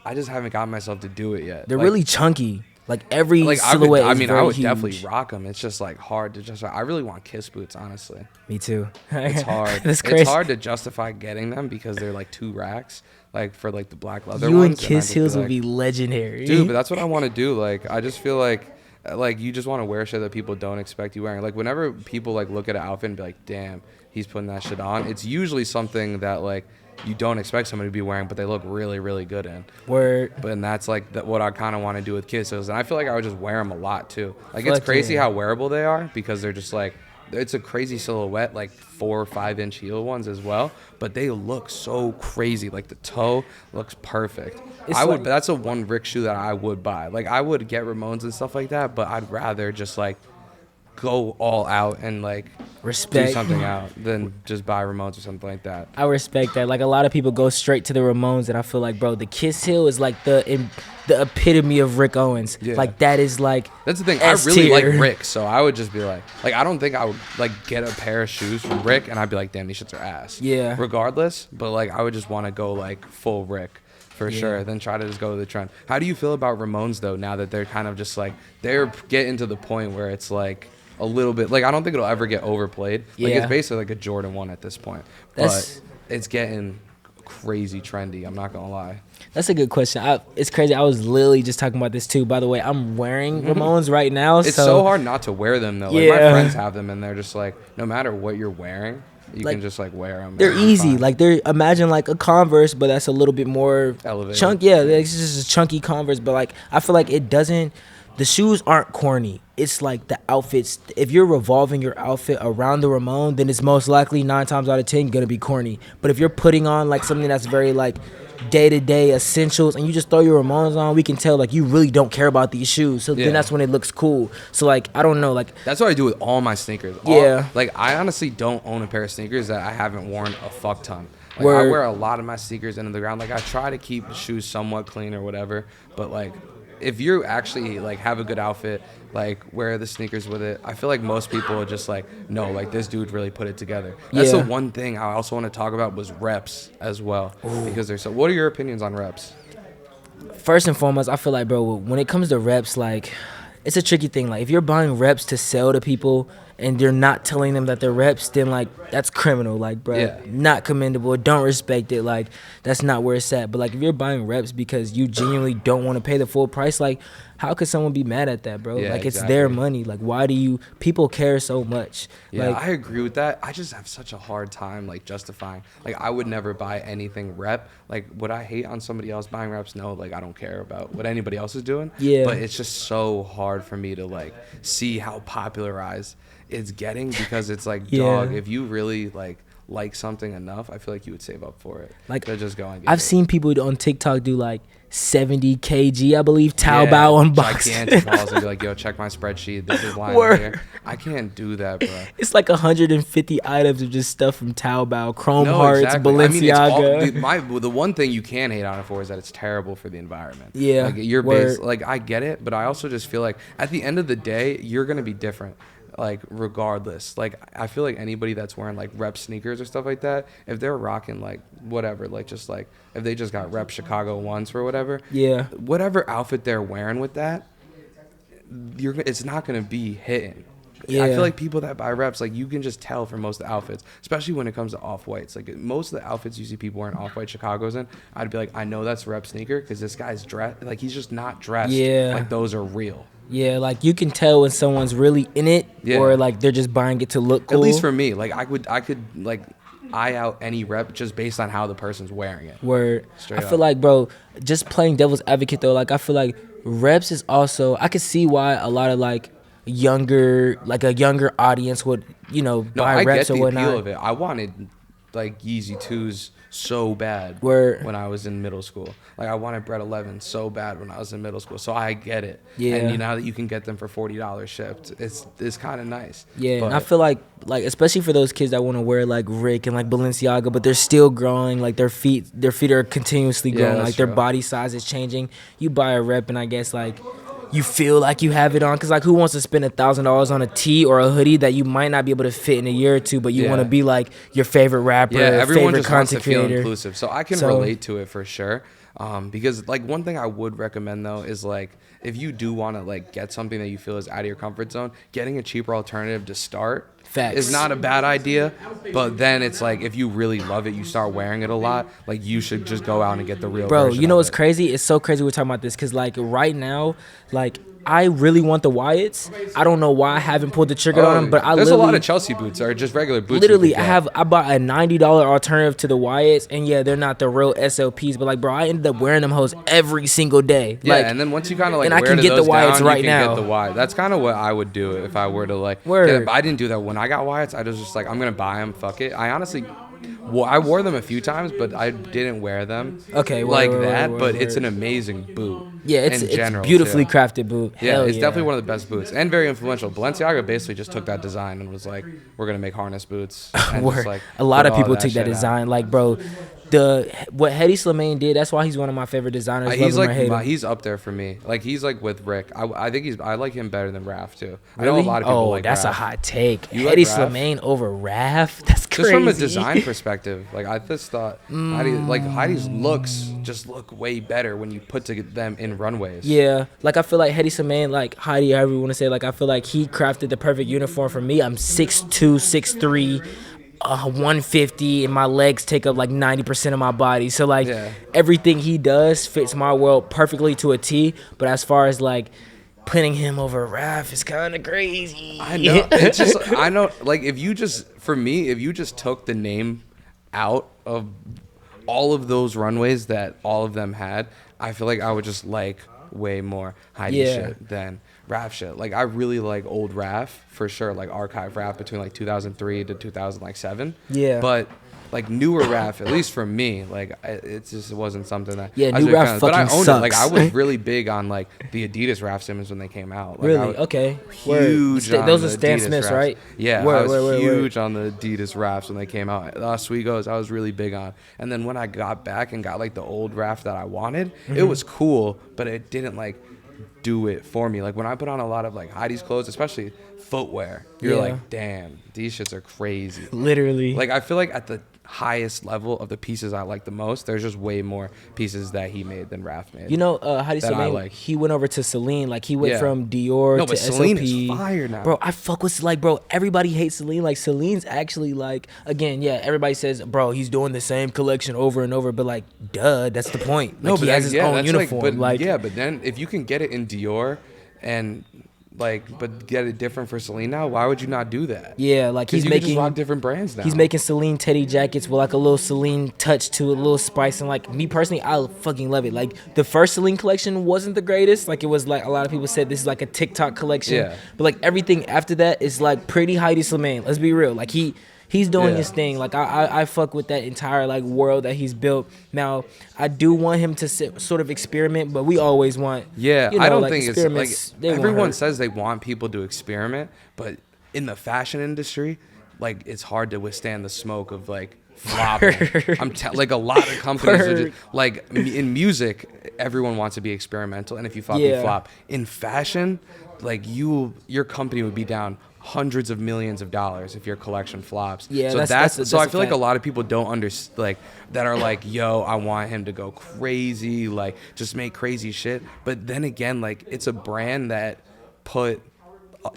I just haven't gotten myself to do it yet. They're Like- really chunky. Like every like silhouette I is mean, very I would huge. definitely rock them. It's just like hard to justify. I really want Kiss boots, honestly. Me too. It's hard. That's crazy. It's hard to justify getting them because they're like 2 racks, like for like the black leather You ones. and I Kiss just heels like, would be legendary. dude, but that's what I want to do. Like I just feel like you just want to wear shit that people don't expect you wearing. Like whenever people like look at an outfit and be like, damn, he's putting that shit on, it's usually something that like you don't expect somebody to be wearing, but they look really, really good in. Word. But and that's like what I kind of want to do with Kisses, and I feel like I would just wear them a lot too. Like Fuck it's crazy yeah. how wearable they are because they're just like, it's a crazy silhouette, like 4 or 5 inch heel ones as well, but they look so crazy. Like the toe looks perfect. It's But like- that's a one Rick shoe that I would buy. Like I would get Ramones and stuff like that, but I'd rather just like go all out and like Respect. do something out than just buy Ramones or something like that. I respect that. Like a lot of people go straight to the Ramones, and I feel like, bro, the Kiss Heel is like the epitome of Rick Owens. Yeah. Like that is like That's the thing. S I really like tier. Rick, so I would just be like I don't think I would like get a pair of shoes from Rick and I'd be like, damn, these shits are ass. Yeah. Regardless, but like I would just want to go like full Rick for sure, then try to just go with the trend. How do you feel about Ramones though? Now that they're kind of just like they're getting to the point where it's like a little bit like I don't think it'll ever get overplayed. Like Yeah. it's basically like a Jordan 1 at this point, That's- but it's getting crazy trendy. I'm not gonna lie. That's a good question. It's crazy. I was literally just talking about this too. By the way, I'm wearing Ramones right now. It's so hard not to wear them though. Like my Yeah. friends have them and they're just like, no matter what you're wearing, you Like, can just like wear them. They're easy. Like they're imagine like a Converse, but that's a little bit more Elevated. chunk. Yeah, it's just a chunky Converse. But like I feel like it doesn't. The shoes aren't corny. It's like the outfits. If you're revolving your outfit around the Ramone, then it's most likely 9 times out of 10 gonna be corny. But if you're putting on like something that's very like day-to-day essentials and you just throw your Ramones on, we can tell like you really don't care about these shoes. So Yeah. then that's when it looks cool. So like I don't know, like That's what I do with all my sneakers. Yeah. Like I honestly don't own a pair of sneakers that I haven't worn a fuck ton. Like I Word. wear a lot of my sneakers into the ground. Like I try to keep the shoes somewhat clean or whatever. But like if you actually like have a good outfit, like wear the sneakers with it, I feel like most people are just like, no, like this dude really put it together. That's Yeah. the one thing I also want to talk about was reps as well. Because they're so, what are your opinions on reps? first and foremost, I feel like, bro, when it comes to reps, like, it's a tricky thing. Like, if you're buying reps to sell to people and you're not telling them that they're reps, then, like, that's criminal. Like, bro, Yeah. not commendable. Don't respect it. Like, that's not where it's at. But, like, if you're buying reps because you genuinely don't want to pay the full price, like, how could someone be mad at that, bro? Yeah, like, it's their exactly. money. Like, why do you – people care so much. Yeah, Like, I agree with that. I just have such a hard time like justifying. Like I would never buy anything rep. Like would I hate on somebody else buying reps? No, like I don't care about what anybody else is doing. Yeah. But it's just so hard for me to like see how popularized it's getting because it's like, Yeah. dog, if you really like something enough, I feel like you would save up for it. Like, to just go and get I've it. seen people on TikTok do, like, 70 kg, I believe, Taobao Yeah, unboxing. gigantic balls and be like, yo, check my spreadsheet. This is lying Word. here. I can't do that, bro. It's like 150 items of just stuff from Taobao, Chrome Hearts, exactly. Balenciaga. I mean, the one thing you can hate on it for is that it's terrible for the environment. Yeah, like you're word. like I get it, but I also just feel like at the end of the day, you're gonna be different. like regardless. Like I feel like anybody that's wearing like rep sneakers or stuff like that, if they're rocking like whatever, like just like if they just got rep Chicago ones or whatever, Yeah. whatever outfit they're wearing with that, it's not gonna be hitting. Yeah. I feel like people that buy reps, like you can just tell from most of the outfits, especially when it comes to off-whites. Like most of the outfits you see people wearing off-white Chicago's in, I'd be like, I know that's a rep sneaker because this guy's dressed, like he's just not dressed like those are real. Yeah, like you can tell when someone's really in it, or like they're just buying it to look cool. At least for me, like I could like eye out any rep just based on how the person's wearing it. Word. Straight I feel like, bro, just playing devil's advocate though, like I feel like reps is also, I could see why a lot of like a younger audience would, buy reps or whatnot. I get the appeal of it. I wanted like Yeezy 2s so bad Word. when I was in middle school. Like I wanted Bread 11 so bad when I was in middle school. So I get it. Yeah. And now that you can get them for $40 shipped, it's kind of nice. Yeah, but, and I feel like especially for those kids that want to wear like Rick and like Balenciaga, but they're still growing, like their feet are continuously growing, like their body size is changing. You buy a rep and I guess like you feel like you have it on, because like who wants to spend $1,000 on a tee or a hoodie that you might not be able to fit in a year or two, but you want to be like your favorite rapper, everyone favorite just wants to feel creator. inclusive. So I can relate to it for sure. Because like one thing I would recommend though is like if you do want to like get something that you feel is out of your comfort zone, getting a cheaper alternative to start is not a bad idea. But then it's like if you really love it, you start wearing it a lot, like you should just go out and get the real version. You know what's crazy? It's so crazy we're talking about this because like right now, like I really want the Wyatts. I don't know why I haven't pulled the trigger on them, but there's a lot of Chelsea boots or just regular boots. Literally, I bought a $90 alternative to the Wyatts, and yeah, they're not the real SLPs, but like, bro, I ended up wearing them hoes every single day. Yeah, like, and then once you kind of like and wear I can to get the those Wyatts down, right you now. can get the Wyatt. That's kind of what I would do if I were to like. I didn't do that when I got Wyatts. I was just like, I'm gonna buy them. Fuck it. I honestly. Well, I wore them a few times, but I didn't wear them but it's an amazing boot. Yeah, it's beautifully crafted boot. Yeah, it's definitely one of the best boots and very influential. Balenciaga basically just took that design and was like, we're going to make harness boots. And just, like, a lot of people took that design. Out. Like, bro, what Hedy Slimane did, that's why he's one of my favorite designers. He's up there for me. Like, he's like with Rick. I think I like him better than Raph, too. Really? I know a lot of people like that's Raph. A hot take. Hedy Slimane over Raph? That's crazy. Just from a design perspective, like I just thought Heidi's looks just look way better when you put them in runways. Yeah, like I feel like Hedy Slimane, like Heidi, however you want to say, like I feel like he crafted the perfect uniform for me. I'm 6'2", 6'3", 150, and my legs take up like 90% of my body. So like everything he does fits my world perfectly to a T. But as far as like putting him over Raph is kind of crazy. I know. It's just I know. Like if you just took the name out of all of those runways that all of them had, I feel like I would just like way more Heidi shit than Raph shit. Like I really like old Raph for sure, like archive Raph between like 2003 to 2007. Yeah. But like newer Raph, at least for me, like it just wasn't something that new Raph fucking but I owned sucks. it. Like I was really big on like the Adidas Raph Simmons when they came out. Like, really? Okay. Huge. Those are Stan Smiths, right? Yeah. I was huge on the Adidas Raphs when they came out. Oswego's I was really big on. And then when I got back and got like the old Raph that I wanted, it was cool, but it didn't like do it for me. Like when I put on a lot of like Heidi's clothes, especially footwear, you're like, damn, these shits are crazy. Literally. Like I feel like at the highest level of the pieces I like the most, there's just way more pieces that he made than Raph made. You know, Hedy Slimane, he went over to Celine. Like he went from Dior to Celine SLP. Is fire now. Bro, I fuck with bro, everybody hates Celine. Like Celine's actually like, again, everybody says, bro, he's doing the same collection over and over, but like, duh, that's the point. Like, he has his own uniform. But then if you can get it in Dior and but get it different for Celine now, why would you not do that? Yeah, like he's making just rock different brands now. He's making Celine teddy jackets with like a little Celine touch to it, a little spice, and like me personally, I fucking love it. Like the first Celine collection wasn't the greatest. Like it was like a lot of people said this is like a TikTok collection. Yeah. But like everything after that is like pretty Hedy Slimane. Let's be real. Like he's doing his thing. Like I fuck with that entire like world that he's built. Now I do want him to sort of experiment, but we always want. Yeah, I don't think it's like everyone says they want people to experiment, but in the fashion industry, like it's hard to withstand the smoke of like flopping. Like a lot of companies are just, like in music, everyone wants to be experimental, and if you flop, you flop. In fashion, like your company would be down hundreds of millions of dollars if your collection flops. Yeah, so that's so I a feel like a fact. lot of people don't that are like, yo, I want him to go crazy, like just make crazy shit. But then again, like it's a brand that put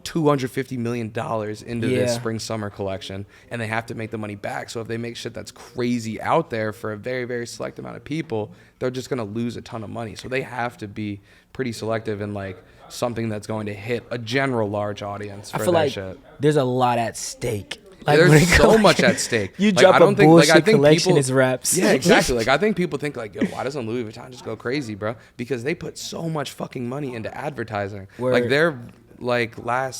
$250 million into this Yeah. spring summer collection, and they have to make the money back. So if they make shit that's crazy out there for a very, very select amount of people, they're just going to lose a ton of money. So they have to be pretty selective in like something that's going to hit a general large audience for I feel their like shit. there's a lot at stake. Like, when There's it so comes- much at stake. You Like, drop I don't a think, bullshit like, I think collection people, as raps. Yeah, exactly. Like I think people think like, yo, why doesn't Louis Vuitton just go crazy, bro? Because they put so much fucking money into advertising. Word. Like they're like I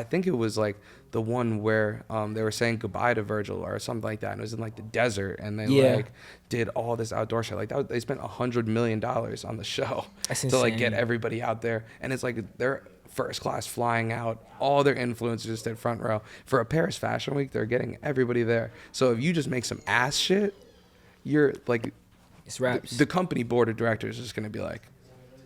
think it was like the one where they were saying goodbye to Virgil or something like that, and it was in like the desert, and they Yeah. like did all this outdoor shit. Like that, they spent $100 million on the show That's to like get insane. everybody out there, and it's like they're first class flying out, all their influencers just at front row for a Paris Fashion Week. They're getting everybody there. So if you just make some ass shit, you're like It's raps. the company board of directors is going to be like,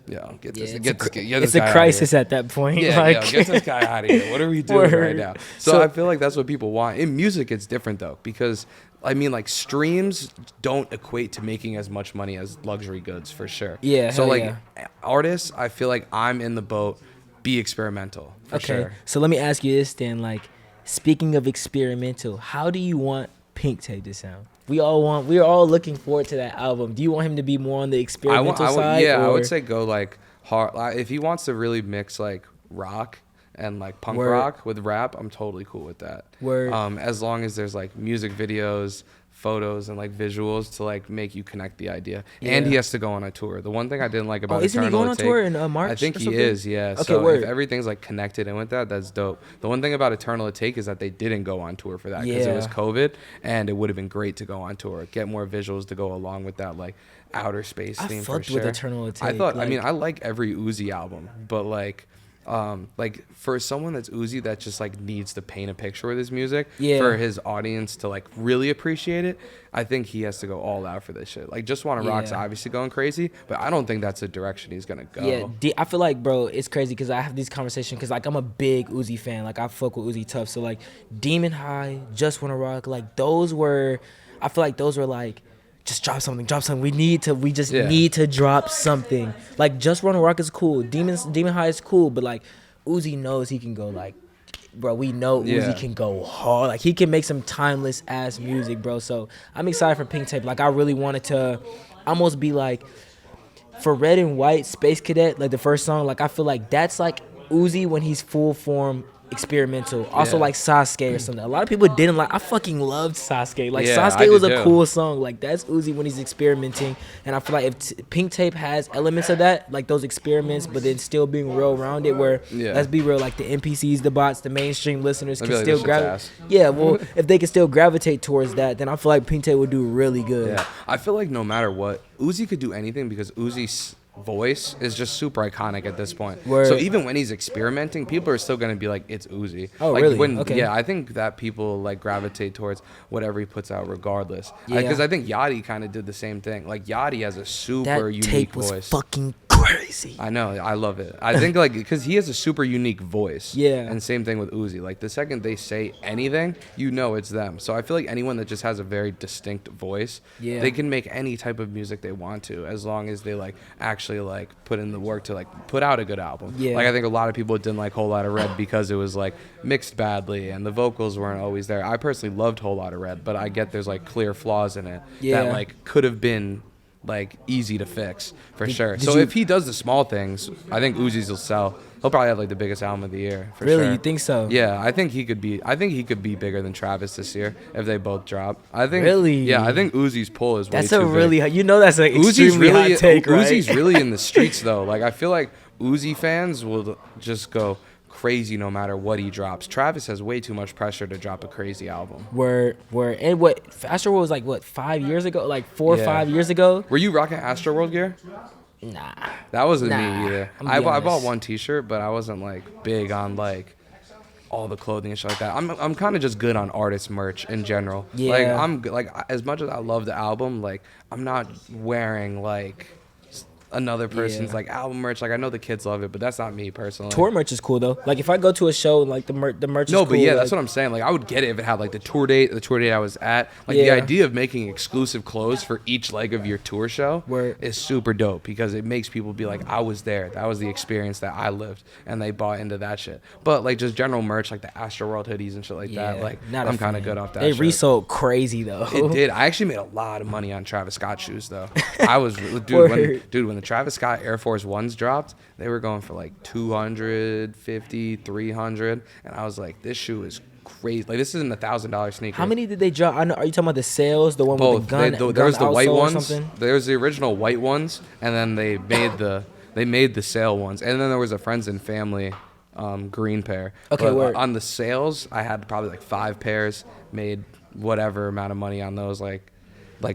yo, get this, Yeah, get this, get it's this a guy crisis Out at that point. here. Yeah, like, get this guy out of here. What are we doing right Word. now? So I feel like that's what people want. In music, it's different though, because I mean, like streams don't equate to making as much money as luxury goods for sure. Yeah, So hell like yeah. artists, I feel like I'm in the boat. Be experimental for okay, sure. so let me ask you this then. Like, speaking of experimental, how do you want Pink Tape to sound? We're all looking forward to that album. Do you want him to be more on the experimental side? Yeah, I or- would say go like hard. Like, if he wants to really mix like rock and like punk Word. rock with rap, I'm totally cool with that. Word. As long as there's like music videos, photos, and like visuals to like make you connect the idea. And Yeah. he has to go on a tour. The one thing I didn't like about isn't he Eternal going on Take- tour in March I think or he something? is. Yeah. Okay, So word. if everything's like connected in with that, that's dope. The one thing about Eternal Take is that they didn't go on tour for that because it was Yeah. COVID, and it would have been great to go on tour, get more visuals to go along with that like outer space I theme for fucked sure. with Eternal I Take, thought. I mean, like- I like every Uzi album, but like for someone that's Uzi that just like needs to paint a picture with his music Yeah. for his audience to like really appreciate it, I think he has to go all out for this shit. Like Just Wanna Rock's Yeah. obviously going crazy, but I don't think that's the direction he's gonna go. Yeah, I feel like, bro, it's crazy because I have these conversations because, like, I'm a big Uzi fan. Like, I fuck with Uzi tough. So, like, Demon High, Just Wanna Rock, like, I feel like those were, like, just drop something. We just Yeah. need to drop something. Like, Just Wanna Rock is cool. Demon High is cool, but, like, Uzi knows he can go, like, bro, we know Yeah. Uzi can go hard. Like, he can make some timeless ass music, bro. So, I'm excited for Pink Tape. Like, I really wanted to almost be like, for Red and White, Space Cadet, like the first song, like I feel like that's like Uzi when he's full form experimental. Also Yeah. like Sasuke or something. A lot of people didn't like. I fucking loved Sasuke. Like Yeah, I Sasuke did was a too. cool song. Like that's Uzi when he's experimenting. And I feel like if Pink Tape has elements of that, like those experiments, but then still being real around it. Where Yeah. let's be real, like the NPCs, the bots, the mainstream listeners I can feel like still this shit's gravitate. ass. Yeah, well, if they can still gravitate towards that, then I feel like Pink Tape would do really good. Yeah, I feel like no matter what, Uzi could do anything because Uzi's voice is just super iconic at this point. Word. So even when he's experimenting, people are still gonna be like, "It's Uzi." Oh, like, really? Okay. Yeah, I think that people like gravitate towards whatever he puts out, regardless. Yeah. Because I think Yachty kind of did the same thing. Like Yachty has a super That unique tape was voice. fucking crazy. I know, I love it. I think like because he has a super unique voice. Yeah. And same thing with Uzi. Like the second they say anything, you know it's them. So I feel like anyone that just has a very distinct voice, Yeah. they can make any type of music they want to, as long as they like actually like put in the work to like put out a good album. Yeah. Like I think a lot of people didn't like Whole Lotta Red because it was like mixed badly and the vocals weren't always there. I personally loved Whole Lotta Red, but I get there's like clear flaws in it Yeah. that like could have been like easy to fix for sure. did So you- if he does the small things, I think Uzi's will sell. He'll probably have like the biggest album of the year. For Really? sure. You think so? Yeah, I think he could be. I think he could be bigger than Travis this year if they both drop. I think. Really? Yeah, I think Uzi's pull is That's way a too really, big. that's an extremely hot take, right? Uzi's really in the streets though. Like I feel like Uzi fans will just go crazy no matter what he drops. Travis has way too much pressure to drop a crazy album. Word. And what Astroworld was like, what, 5 years ago? Like 4 or Yeah. 5 years ago? Were you rocking Astroworld gear? Nah. That wasn't Nah, me either. I'm I gonna be bought honest. one T-shirt, but I wasn't like big on like all the clothing and shit like that. I'm kind of just good on artist merch in general. Like Yeah. like as much as I love the album, like I'm not wearing like another person's Yeah. like album merch. Like I know the kids love it, but that's not me personally. Tour merch is cool though. Like if I go to a show, like the merch is No, cool. but yeah, like, that's what I'm saying. Like I would get it if it had like the tour date I was at. Like the Yeah. idea of making exclusive clothes for each leg of your tour show Word. is super dope because it makes people be like, I was there. That was the experience that I lived, and they bought into that shit. But like just general merch, like the Astroworld hoodies and shit like that. Like not a I'm kind of fan. good off that. They shit. resold crazy though. It did. I actually made a lot of money on Travis Scott shoes, though. I was, dude, when the Travis Scott Air Force Ones dropped, they were going for like 250, 300, and I was like, this shoe is crazy. Like this isn't $1,000 sneaker. How many did they drop? I know. Are you talking about the sales? The one Both. with the gun? There was the white outsole or ones. something? There was the original white ones, and then they made the sale ones, and then there was a friends and family green pair. Okay, but, word. on the sales, I had probably like 5 pairs. Made whatever amount of money on those, like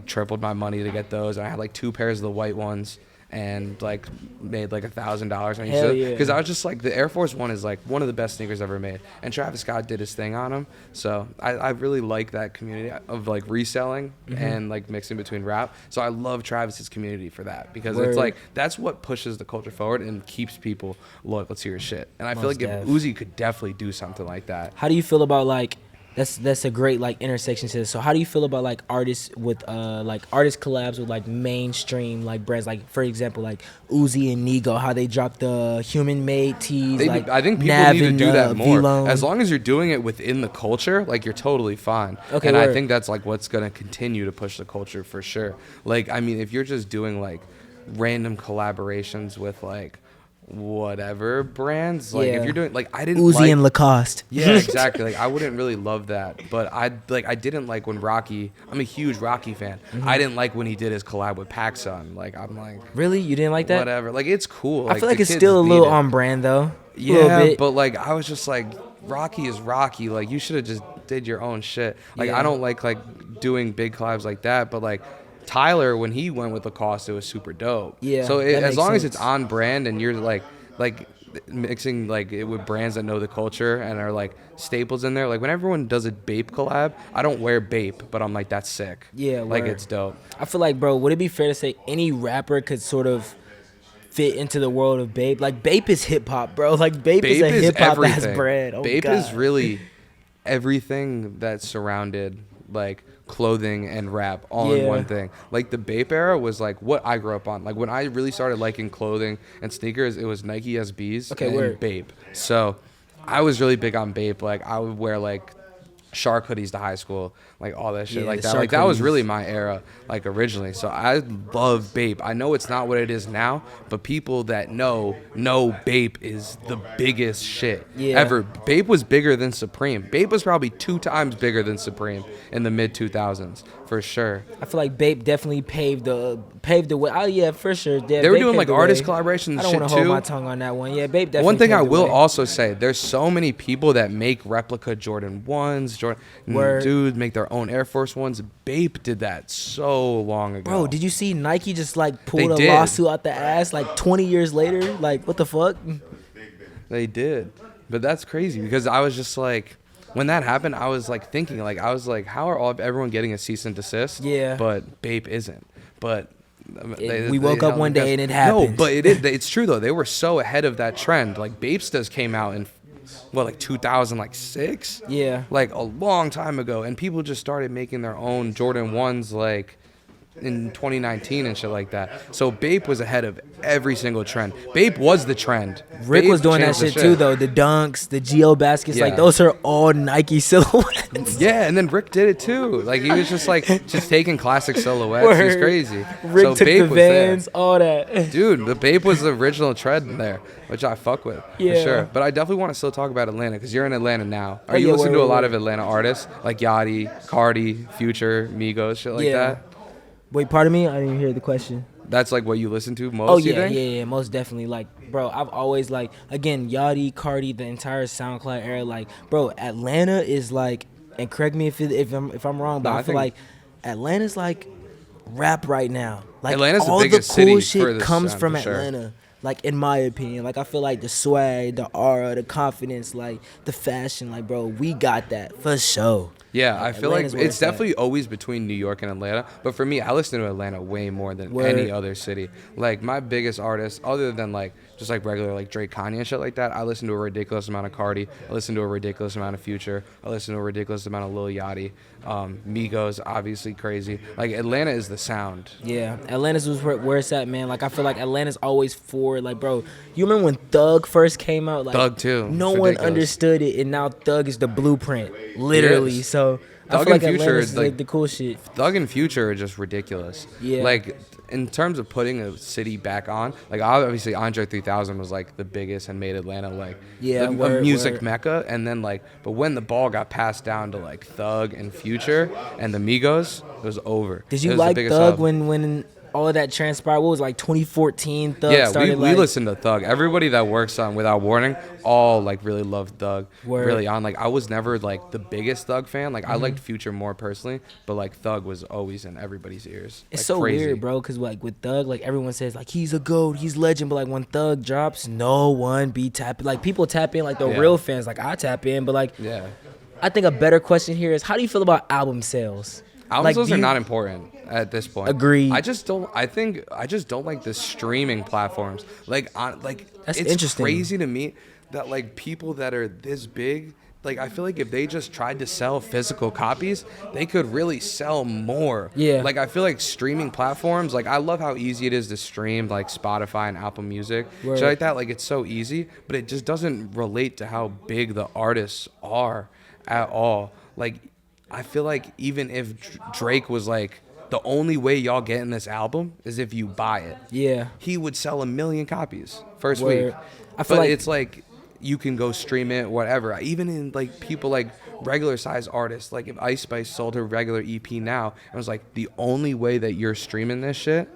tripled my money to get those. And I had like 2 pairs of the white ones, and like made like $1,000 on each. Hell yeah. Because I was just like, the Air Force One is like one of the best sneakers ever made, and Travis Scott did his thing on them. So I really like that community of like reselling and like mixing between rap. So I love Travis's community for that, because Word. it's like that's what pushes the culture forward and keeps people look, let's hear your shit. And I feel Most like def. if Uzi could definitely do something like that. How do you feel about like that's a great like intersection to this. So how do you feel about like artists with like artist collabs with like mainstream like brands, like for example like Uzi and Nigo, how they dropped the human made tees? Like I think people Nav need to and, do that more. Vlone. As long as you're doing it within the culture, like you're totally fine. Okay, and I word. think that's like what's gonna continue to push the culture for sure. Like I mean, if you're just doing like random collaborations with like whatever brands, like Yeah. if you're doing like I didn't Uzi like, and Lacoste. yeah, exactly. Like I wouldn't really love that, but I didn't like when Rocky. I'm a huge Rocky fan. I didn't like when he did his collab with PacSun. Like I'm like, Really? You didn't like that? whatever. Like it's cool. I feel like the it's kids still a need little it. on brand though. Yeah, bit. but like I was just like, Rocky is Rocky. Like you should have just did your own shit. Like Yeah. I don't like doing big collabs like that, but like Tyler, when he went with Lacoste, it was super dope. Yeah, So that as makes long as sense. it's on brand and you're like mixing like it with brands that know the culture and are like staples in there. Like when everyone does a Bape collab, I don't wear Bape, but I'm like, that's sick. Yeah, like word. it's dope. I feel like, bro, would it be fair to say any rapper could sort of fit into the world of Bape? Like Bape is hip hop, bro. Like Bape is a hip hop that's brand. Oh, Bape God. is really everything that surrounded like clothing and rap all in Yeah. one thing. Like the Bape era was like what I grew up on. Like when I really started liking clothing and sneakers, it was Nike SBs Okay, and word. Bape. So I was really big on Bape. Like I would wear like shark hoodies to high school, like all that shit, Yeah, like the that. shark Like that was hoodies. really my era, like originally. So I love Bape. I know it's not what it is now, but people that know Bape is the biggest shit ever. Bape was bigger than Supreme. Bape was probably 2 times bigger than Supreme in the mid 2000s for sure. I feel like Bape definitely paved the way. Oh yeah, for sure. Yeah, They were Bape doing paved like the artist way. collaborations and I don't shit want to hold too. my tongue on that one. Yeah, Bape definitely. One thing I paved the will way. also say, there's so many people that make replica Jordan 1s, Word. dudes make their own Air Force Ones. Bape did that so long ago. Bro, did you see Nike just like pulled They a did. lawsuit out the ass like 20 years later? Like what the fuck? They did. But that's crazy because I was just like, when that happened, I was like thinking, like, I was like, how are everyone getting a cease and desist? Yeah. But Bape isn't. But We woke up held one the day gas. and it happened. No, but it's true though. They were so ahead of that trend. Like Bapestas came out in like 2006? Yeah. Like a long time ago, and people just started making their own Jordan 1s like in 2019 and shit like that. So Bape was ahead of every single trend. Bape was the trend. Rick Bape was doing that changed the shit too though. The dunks, the Geo baskets, Yeah. like those are all Nike silhouettes. Yeah, and then Rick did it too. Like he was just like just taking classic silhouettes. He was Word. crazy. Rick So took Bape the was there. Vans, all that. Dude, the Bape was the original trend there, which I fuck with Yeah. for sure. But I definitely want to still talk about Atlanta because you're in Atlanta now. Are Oh, you yeah, listening word, to a word, lot word. of Atlanta artists like Yachty, Carti, Future, Migos, shit like Yeah. that? Wait, pardon me? I didn't even hear the question. That's like what you listen to most. Oh you yeah, think? yeah, most definitely. Like, bro, I've always like again, Yachty, Carti, the entire SoundCloud era. Like, bro, Atlanta is like, and correct me if I'm wrong, but No, I I feel think- like Atlanta's like rap right now. Like Atlanta's the all biggest the city cool for shit this comes sound, from for sure. Atlanta. Like in my opinion, like I feel like the swag, the aura, the confidence, like the fashion, like bro, we got that for sure. Yeah, I feel like Atlanta's where it's at. definitely always between New York and Atlanta. But for me, I listen to Atlanta way more than Word. any other city. Like my biggest artists, other than like just like regular like Drake, Kanye, and shit like that, I listen to a ridiculous amount of Cardi. I listen to a ridiculous amount of Future. I listen to a ridiculous amount of Lil Yachty. Migos, obviously crazy. Like Atlanta is the sound. Yeah, Atlanta's was where it's at, man. Like I feel like Atlanta's always forward. Like, bro, you remember when Thug first came out? Like, Thug too. No It's one ridiculous. understood it, and now Thug is the blueprint, literally. Yes. So I Thug feel like and Future Atlanta's is, is like, like the cool shit. Thug and Future are just ridiculous. Yeah. Like in terms of putting a city back on, like obviously Andre 3000 was like the biggest and made Atlanta like Yeah, a word, music word. mecca. And then like, but when the ball got passed down to like Thug and Future and the Migos, it was over. Did It you was the like biggest Thug hub. when all of that transpired? What was it, like 2014? Thug Yeah, started we like, listen to Thug. Everybody that works on Without Warning, all like really loved Thug. Word. Really on. Like I was never like the biggest Thug fan. Like I liked Future more personally, but like Thug was always in everybody's ears. It's like, so crazy. weird, bro, because like with Thug, like everyone says like he's a goat, he's legend, but like when Thug drops, no one be tapping. Like people tap in, like the Yeah. real fans, like I tap in, but like Yeah. I think a better question here is how do you feel about album sales? Album Like, sales do are you- not important at this point. Agreed. I just don't like the streaming platforms. Like That's it's interesting. crazy to me that like people that are this big, like I feel like if they just tried to sell physical copies, they could really sell more. Yeah. Like I feel like streaming platforms, like I love how easy it is to stream like Spotify and Apple Music. Word. Shit like that, like it's so easy, but it just doesn't relate to how big the artists are at all. Like I feel like even if Drake was like, the only way y'all getting this album is if you buy it, Yeah. he would sell 1 million copies first Word. week. I feel But like- it's like you can go stream it, whatever. Even in like people like regular size artists, like if Ice Spice sold her regular EP now, it was like the only way that you're streaming this shit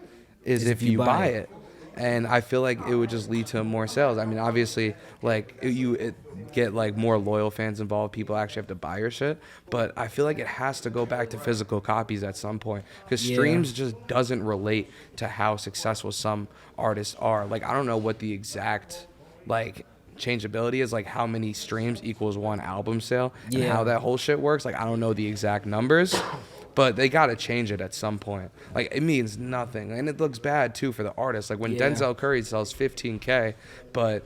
is if you buy it. And I feel like it would just lead to more sales. I mean, obviously, like it get like more loyal fans involved. People actually have to buy your shit. But I feel like it has to go back to physical copies at some point because Yeah. streams just doesn't relate to how successful some artists are. Like I don't know what the exact like changeability is, like how many streams equals one album sale and Yeah. how that whole shit works. Like I don't know the exact numbers. But they got to change it at some point. Like, it means nothing. And it looks bad, too, for the artist. Like, when Yeah. Denzel Curry sells 15K, but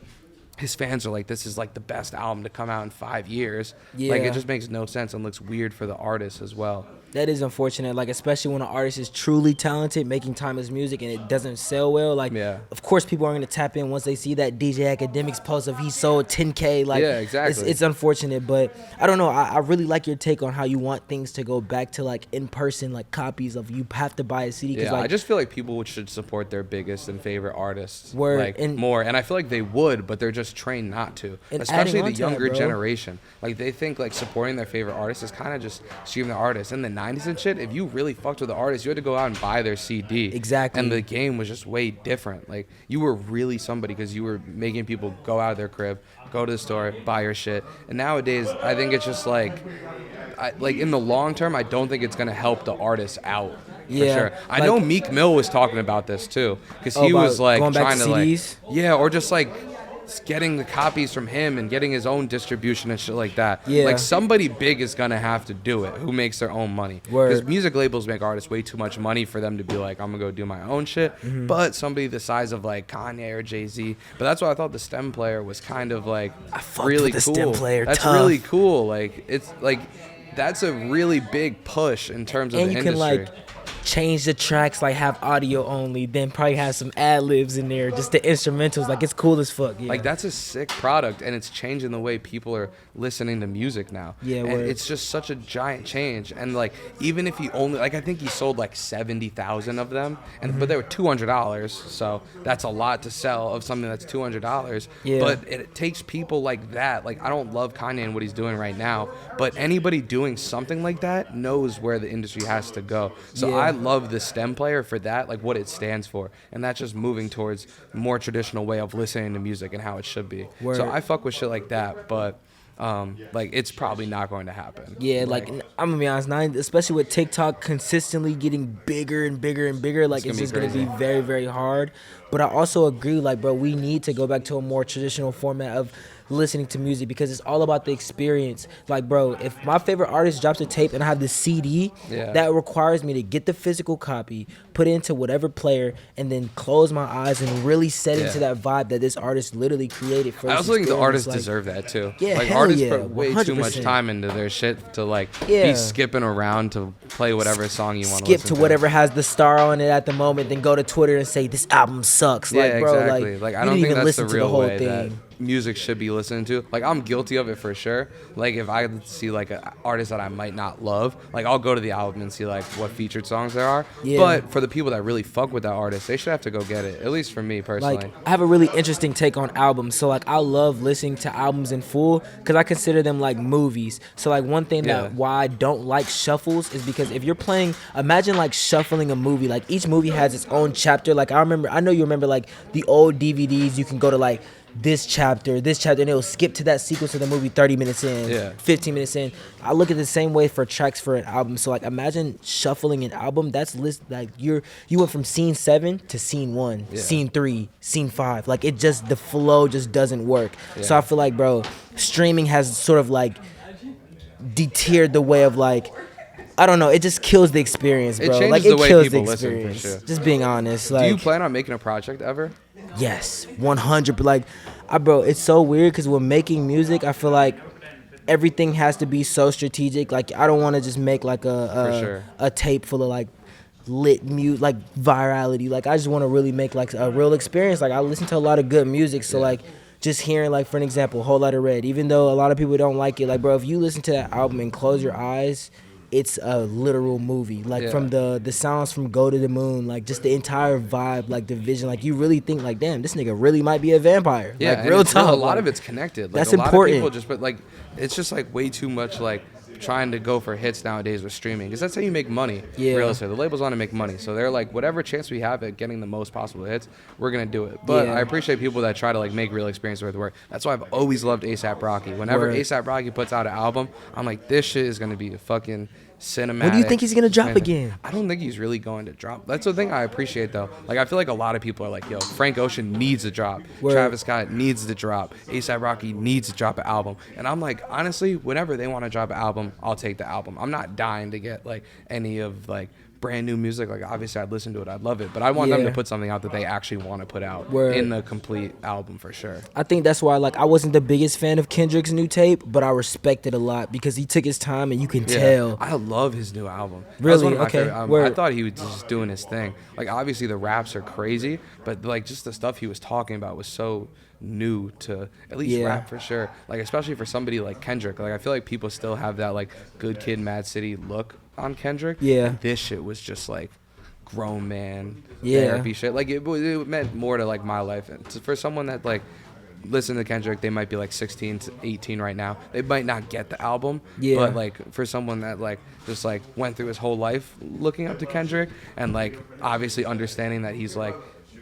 his fans are like, this is, like, the best album to come out in 5 years. Like, Yeah. it just makes no sense and looks weird for the artist as well. That is unfortunate, like especially when an artist is truly talented, making timeless music, and it doesn't sell well. Like, Yeah. of course, people are gonna tap in once they see that DJ Academics post of he sold 10K. Like, Yeah, exactly. It's unfortunate, but I don't know. I really like your take on how you want things to go back to like in person, like copies of you have to buy a CD. Yeah, like, I just feel like people should support their biggest and favorite artists Word, like and- more, and I feel like they would, but they're just trained not to. And Especially adding the on to that, younger bro. generation, like they think like supporting their favorite artist is kind of just streaming the artist. In the '90s and shit, if you really fucked with the artist, you had to go out and buy their CD. Exactly. And the game was just way different. Like you were really somebody because you were making people go out of their crib, go to the store, buy your shit. And nowadays, I think it's just like in the long term, I don't think it's gonna help the artist out. Yeah, For sure. I like- know Meek Mill was talking about this too, because Oh, he about was like going back trying to to like, CDs? yeah, or just like getting the copies from him and getting his own distribution and shit like that. Yeah. Like somebody big is gonna have to do it who makes their own money. Word. Because music labels make artists way too much money for them to be like, I'm gonna go do my own shit. Mm-hmm. But somebody the size of like Kanye or Jay-Z. But that's why I thought the STEM player was kind of like I fucked really with the cool. STEM player, That's tough. really cool. Like it's like that's a really big push in terms of and the you can industry. like change the tracks, like have audio only, then probably have some ad libs in there, just the instrumentals. Like it's cool as fuck. Yeah. Like that's a sick product, and it's changing the way people are listening to music now. Yeah, and word. it's just such a giant change. And like even if he only like I think he sold like 70,000 of them, and Mm-hmm. but they were $200, so that's a lot to sell of something that's $200. Yeah. But it takes people like that. Like I don't love Kanye and what he's doing right now, but anybody doing something like that knows where the industry has to go. So Yeah. I love the STEM player for that, like what it stands for, and that's just moving towards a more traditional way of listening to music and how it should be. Word. So I fuck with shit like that, but like it's probably not going to happen. Yeah, like I'm gonna be honest, now, especially with TikTok consistently getting bigger and bigger and bigger, like it's gonna be just gonna be crazy. very, very hard. But I also agree, like, bro, we need to go back to a more traditional format of listening to music because it's all about the experience. Like, bro, if my favorite artist drops a tape and I have the CD, Yeah. that requires me to get the physical copy, put it into whatever player, and then close my eyes and really set into that vibe that this artist literally created for I this also think the experience. artists Like, deserve that too. Yeah, like hell artists yeah, put way too much 100%. time into their shit to like Yeah. be skipping around to play whatever song you want to skip listen to whatever has the star on it at the moment, then go to Twitter and say this album sucks. Yeah, Like, bro, exactly. like I you don't didn't think even that's listen the to the real whole way thing. that music should be listened to. Like, I'm guilty of it for sure. Like, if I see like an artist that I might not love, like I'll go to the album and see like what featured songs there are. Yeah. But for the people that really fuck with that artist, they should have to go get it. At least for me personally. Like, I have a really interesting take on albums. So, like, I love listening to albums in full because I consider them like movies. So, like, one thing Yeah. that why I don't like shuffles is because if you're playing, imagine like shuffling a movie. Like, each movie has its own chapter. Like, I know you remember like the old DVDs. You can go to like this chapter, and it'll skip to that sequence of the movie 30 minutes in, Yeah. 15 minutes in. I look at the same way for tracks for an album. So like imagine shuffling an album. That's like you went from scene 7 to scene 1, Yeah. scene 3, scene 5. Like it just, the flow just doesn't work. So Yeah. I feel like, bro, streaming has sort of like deterred the way of like, I don't know, it just kills the experience, bro. It changes like the it way kills people the listen, for experience. sure. Just being honest. Do Like, you plan on making a project ever? yes, 100. Like, bro, it's so weird because when making music, I feel like everything has to be so strategic. Like, I don't want to just make like a tape full of like lit mute, like virality. Like, I just want to really make like a real experience. Like, I listen to a lot of good music, so like just hearing, like, for an example, Whole Lotta Red. Even though a lot of people don't like it, like, bro, if you listen to that album and close your eyes, it's a literal movie. Like, from the sounds from Go to the Moon, like, just the entire vibe, like, the vision. Like, you really think, like, damn, this nigga really might be a vampire. Yeah, like, and real it's talk. a lot like, of it's connected. Like, that's a lot important. of people just, but like, it's just like way too much like trying to go for hits nowadays with streaming, because that's how you make money. Yeah. Realistically, the labels want to make money, so they're like, whatever chance we have at getting the most possible hits, we're gonna do it. But Yeah. I appreciate people that try to like make real experience worth work. That's why I've always loved ASAP Rocky. Whenever Word. ASAP Rocky puts out an album, I'm like, this shit is gonna be a fucking cinematic. When do you think he's gonna drop And again? I don't think he's really going to drop. That's the thing I appreciate though. Like, I feel like a lot of people are like, yo, Frank Ocean needs a drop. Word. Travis Scott needs to drop. ASAP Rocky needs to drop an album. And I'm like, honestly, whenever they want to drop an album, I'll take the album. I'm not dying to get like any of like brand new music. Like, obviously I'd listen to it, I'd love it, but I want them Yeah. to put something out that they actually want to put out Word. in a complete album for sure. I think that's why, like, I wasn't the biggest fan of Kendrick's new tape, but I respect it a lot because he took his time and you can tell. I love his new album. That was Really? one of my Okay. favorite albums. Word. I thought he was just doing his thing. Like, obviously the raps are crazy, but like just the stuff he was talking about was so new to at least Yeah. rap for sure. Like, especially for somebody like Kendrick. Like, I feel like people still have that like Good Kid, Mad City look on Kendrick. Yeah. This shit was just like grown man Yeah. therapy shit. Like, it meant more to like my life. And for someone that like listen to Kendrick, they might be like 16 to 18 right now. They might not get the album, Yeah. but like for someone that like just like went through his whole life looking up to Kendrick and like obviously understanding that he's like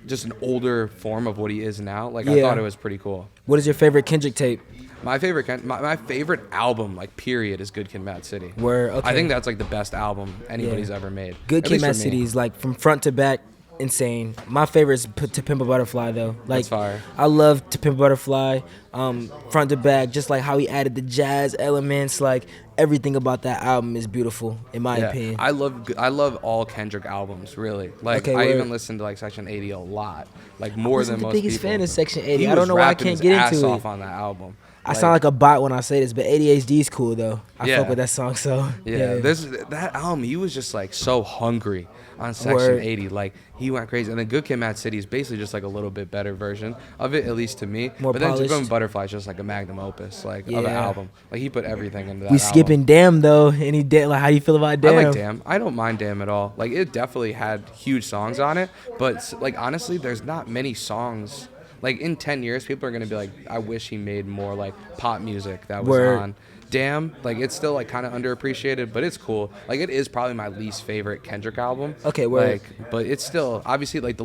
just an older form of what he is now, like I Yeah. thought it was pretty cool. What is your favorite Kendrick tape? My favorite album, like period, is Good Kid, Mad City. Word, okay. I think that's like the best album anybody's Yeah. ever made. Good At Kid, least Mad for me. City is like from front to back insane. My favorite is To Pimp a Butterfly though. Like, That's fire. I love To Pimp a Butterfly, front to back, just like how he added the jazz elements. Like, everything about that album is beautiful in my opinion. I love all Kendrick albums, really. Like, Okay, I word. even listen to like Section 80 a lot, like more than wasn't the most biggest people. fan of Section 80. He I don't was know why I rapping can't his get ass into off it. on that album. I sound like a bot when I say this, but ADHD is cool though. I Yeah. fuck with that song, so Yeah, that album, he was just like so hungry on Section Word. 80. Like, he went crazy. And then Good Kid, Mad City is basically just like a little bit better version of it, at least to me. More but then To polished. Pimp a Butterfly is just like a magnum opus, like of an Yeah. album. Like, he put everything into that we album. skipping Damn though. Any Damn? Like, how do you feel about Damn? I like Damn. I don't mind Damn at all. Like, it definitely had huge songs on it, but like honestly, there's not many songs. Like, in 10 years, people are gonna be like, I wish he made more like pop music that was Word. on. Damn, like, it's still like kind of underappreciated, but it's cool. Like, it is probably my least favorite Kendrick album. Okay, word. Like, but it's still obviously like the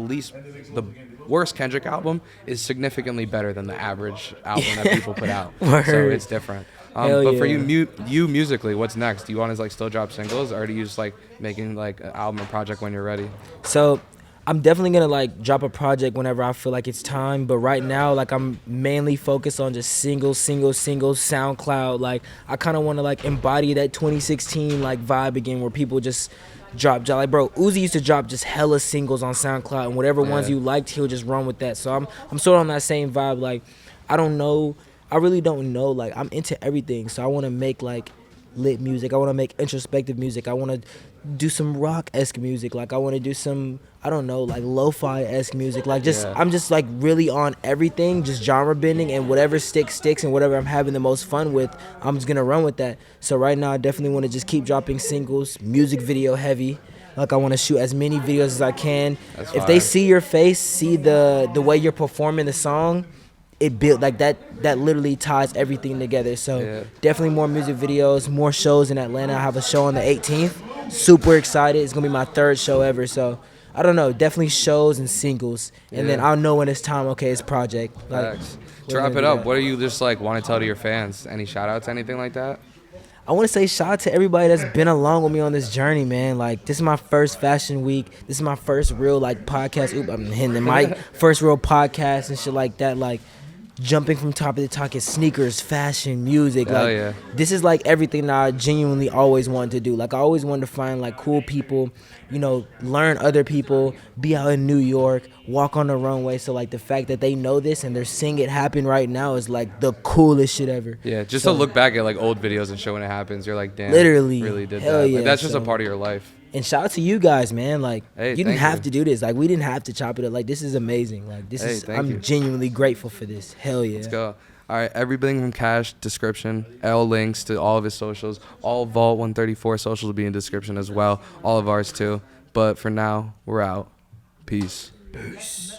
worst Kendrick album is significantly better than the average album that people put out. So Word. it's different. Hell But for yeah. you musically, what's next? Do you want to like still drop singles, or do you just like making like an album or project when you're ready? So I'm definitely gonna like drop a project whenever I feel like it's time. But right now, like I'm mainly focused on just singles, SoundCloud. Like I kind of want to like embody that 2016 like vibe again, where people just drop like bro. Uzi used to drop just hella singles on SoundCloud, and whatever ones Yeah. you liked, he'll just run with that. So I'm sort of on that same vibe. Like I don't know, I really don't know. Like I'm into everything, so I want to make like lit music. I want to make introspective music. I want to do some rock-esque music. Like I want to do some, I don't know, like lo-fi-esque music. Like just Yeah. I'm just like really on everything, just genre bending, and whatever sticks, and whatever I'm having the most fun with, I'm just gonna run with that. So right now I definitely want to just keep dropping singles, music video heavy. Like I want to shoot as many videos as I can. That's If they fire. see your face, see the way you're performing the song, it built like that literally ties everything together. So Yeah. definitely more music videos, more shows in Atlanta. I have a show on the 18th. Super excited. It's gonna be my 3rd show ever. So I don't know, definitely shows and singles, and then Yeah. I'll know when it's time. Okay, it's project. Like Facts. we're Drop gonna it do up. that. What do you just like want to tell to your fans? Any shout outs, anything like that? I want to say shout out to everybody that's been along with me on this journey, man. Like this is my first fashion week. This is my first real like podcast. Oop, I'm hitting the mic. First real podcast and shit like that. Like jumping from topic to topic, sneakers, fashion, music. Hell Like yeah. this is like everything that I genuinely always wanted to do. Like I always wanted to find like cool people, you know, learn other people, be out in New York, walk on the runway. So like the fact that they know this and they're seeing it happen right now is like the coolest shit ever. Yeah, just So, to look back at like old videos and show when it happens, you're like, damn, Literally, really did hell that. yeah, Like that's just a so- part of your life. And shout out to you guys, man. Like Hey, you didn't thank have you. to do this. Like we didn't have to chop it up. Like this is amazing. Like this Hey, is thank you. I'm genuinely grateful for this. Hell yeah. Let's go. All right, everything from Cash description, L links to all of his socials. All Vault 134 socials will be in description as well. All of ours too. But for now, we're out. Peace. Peace.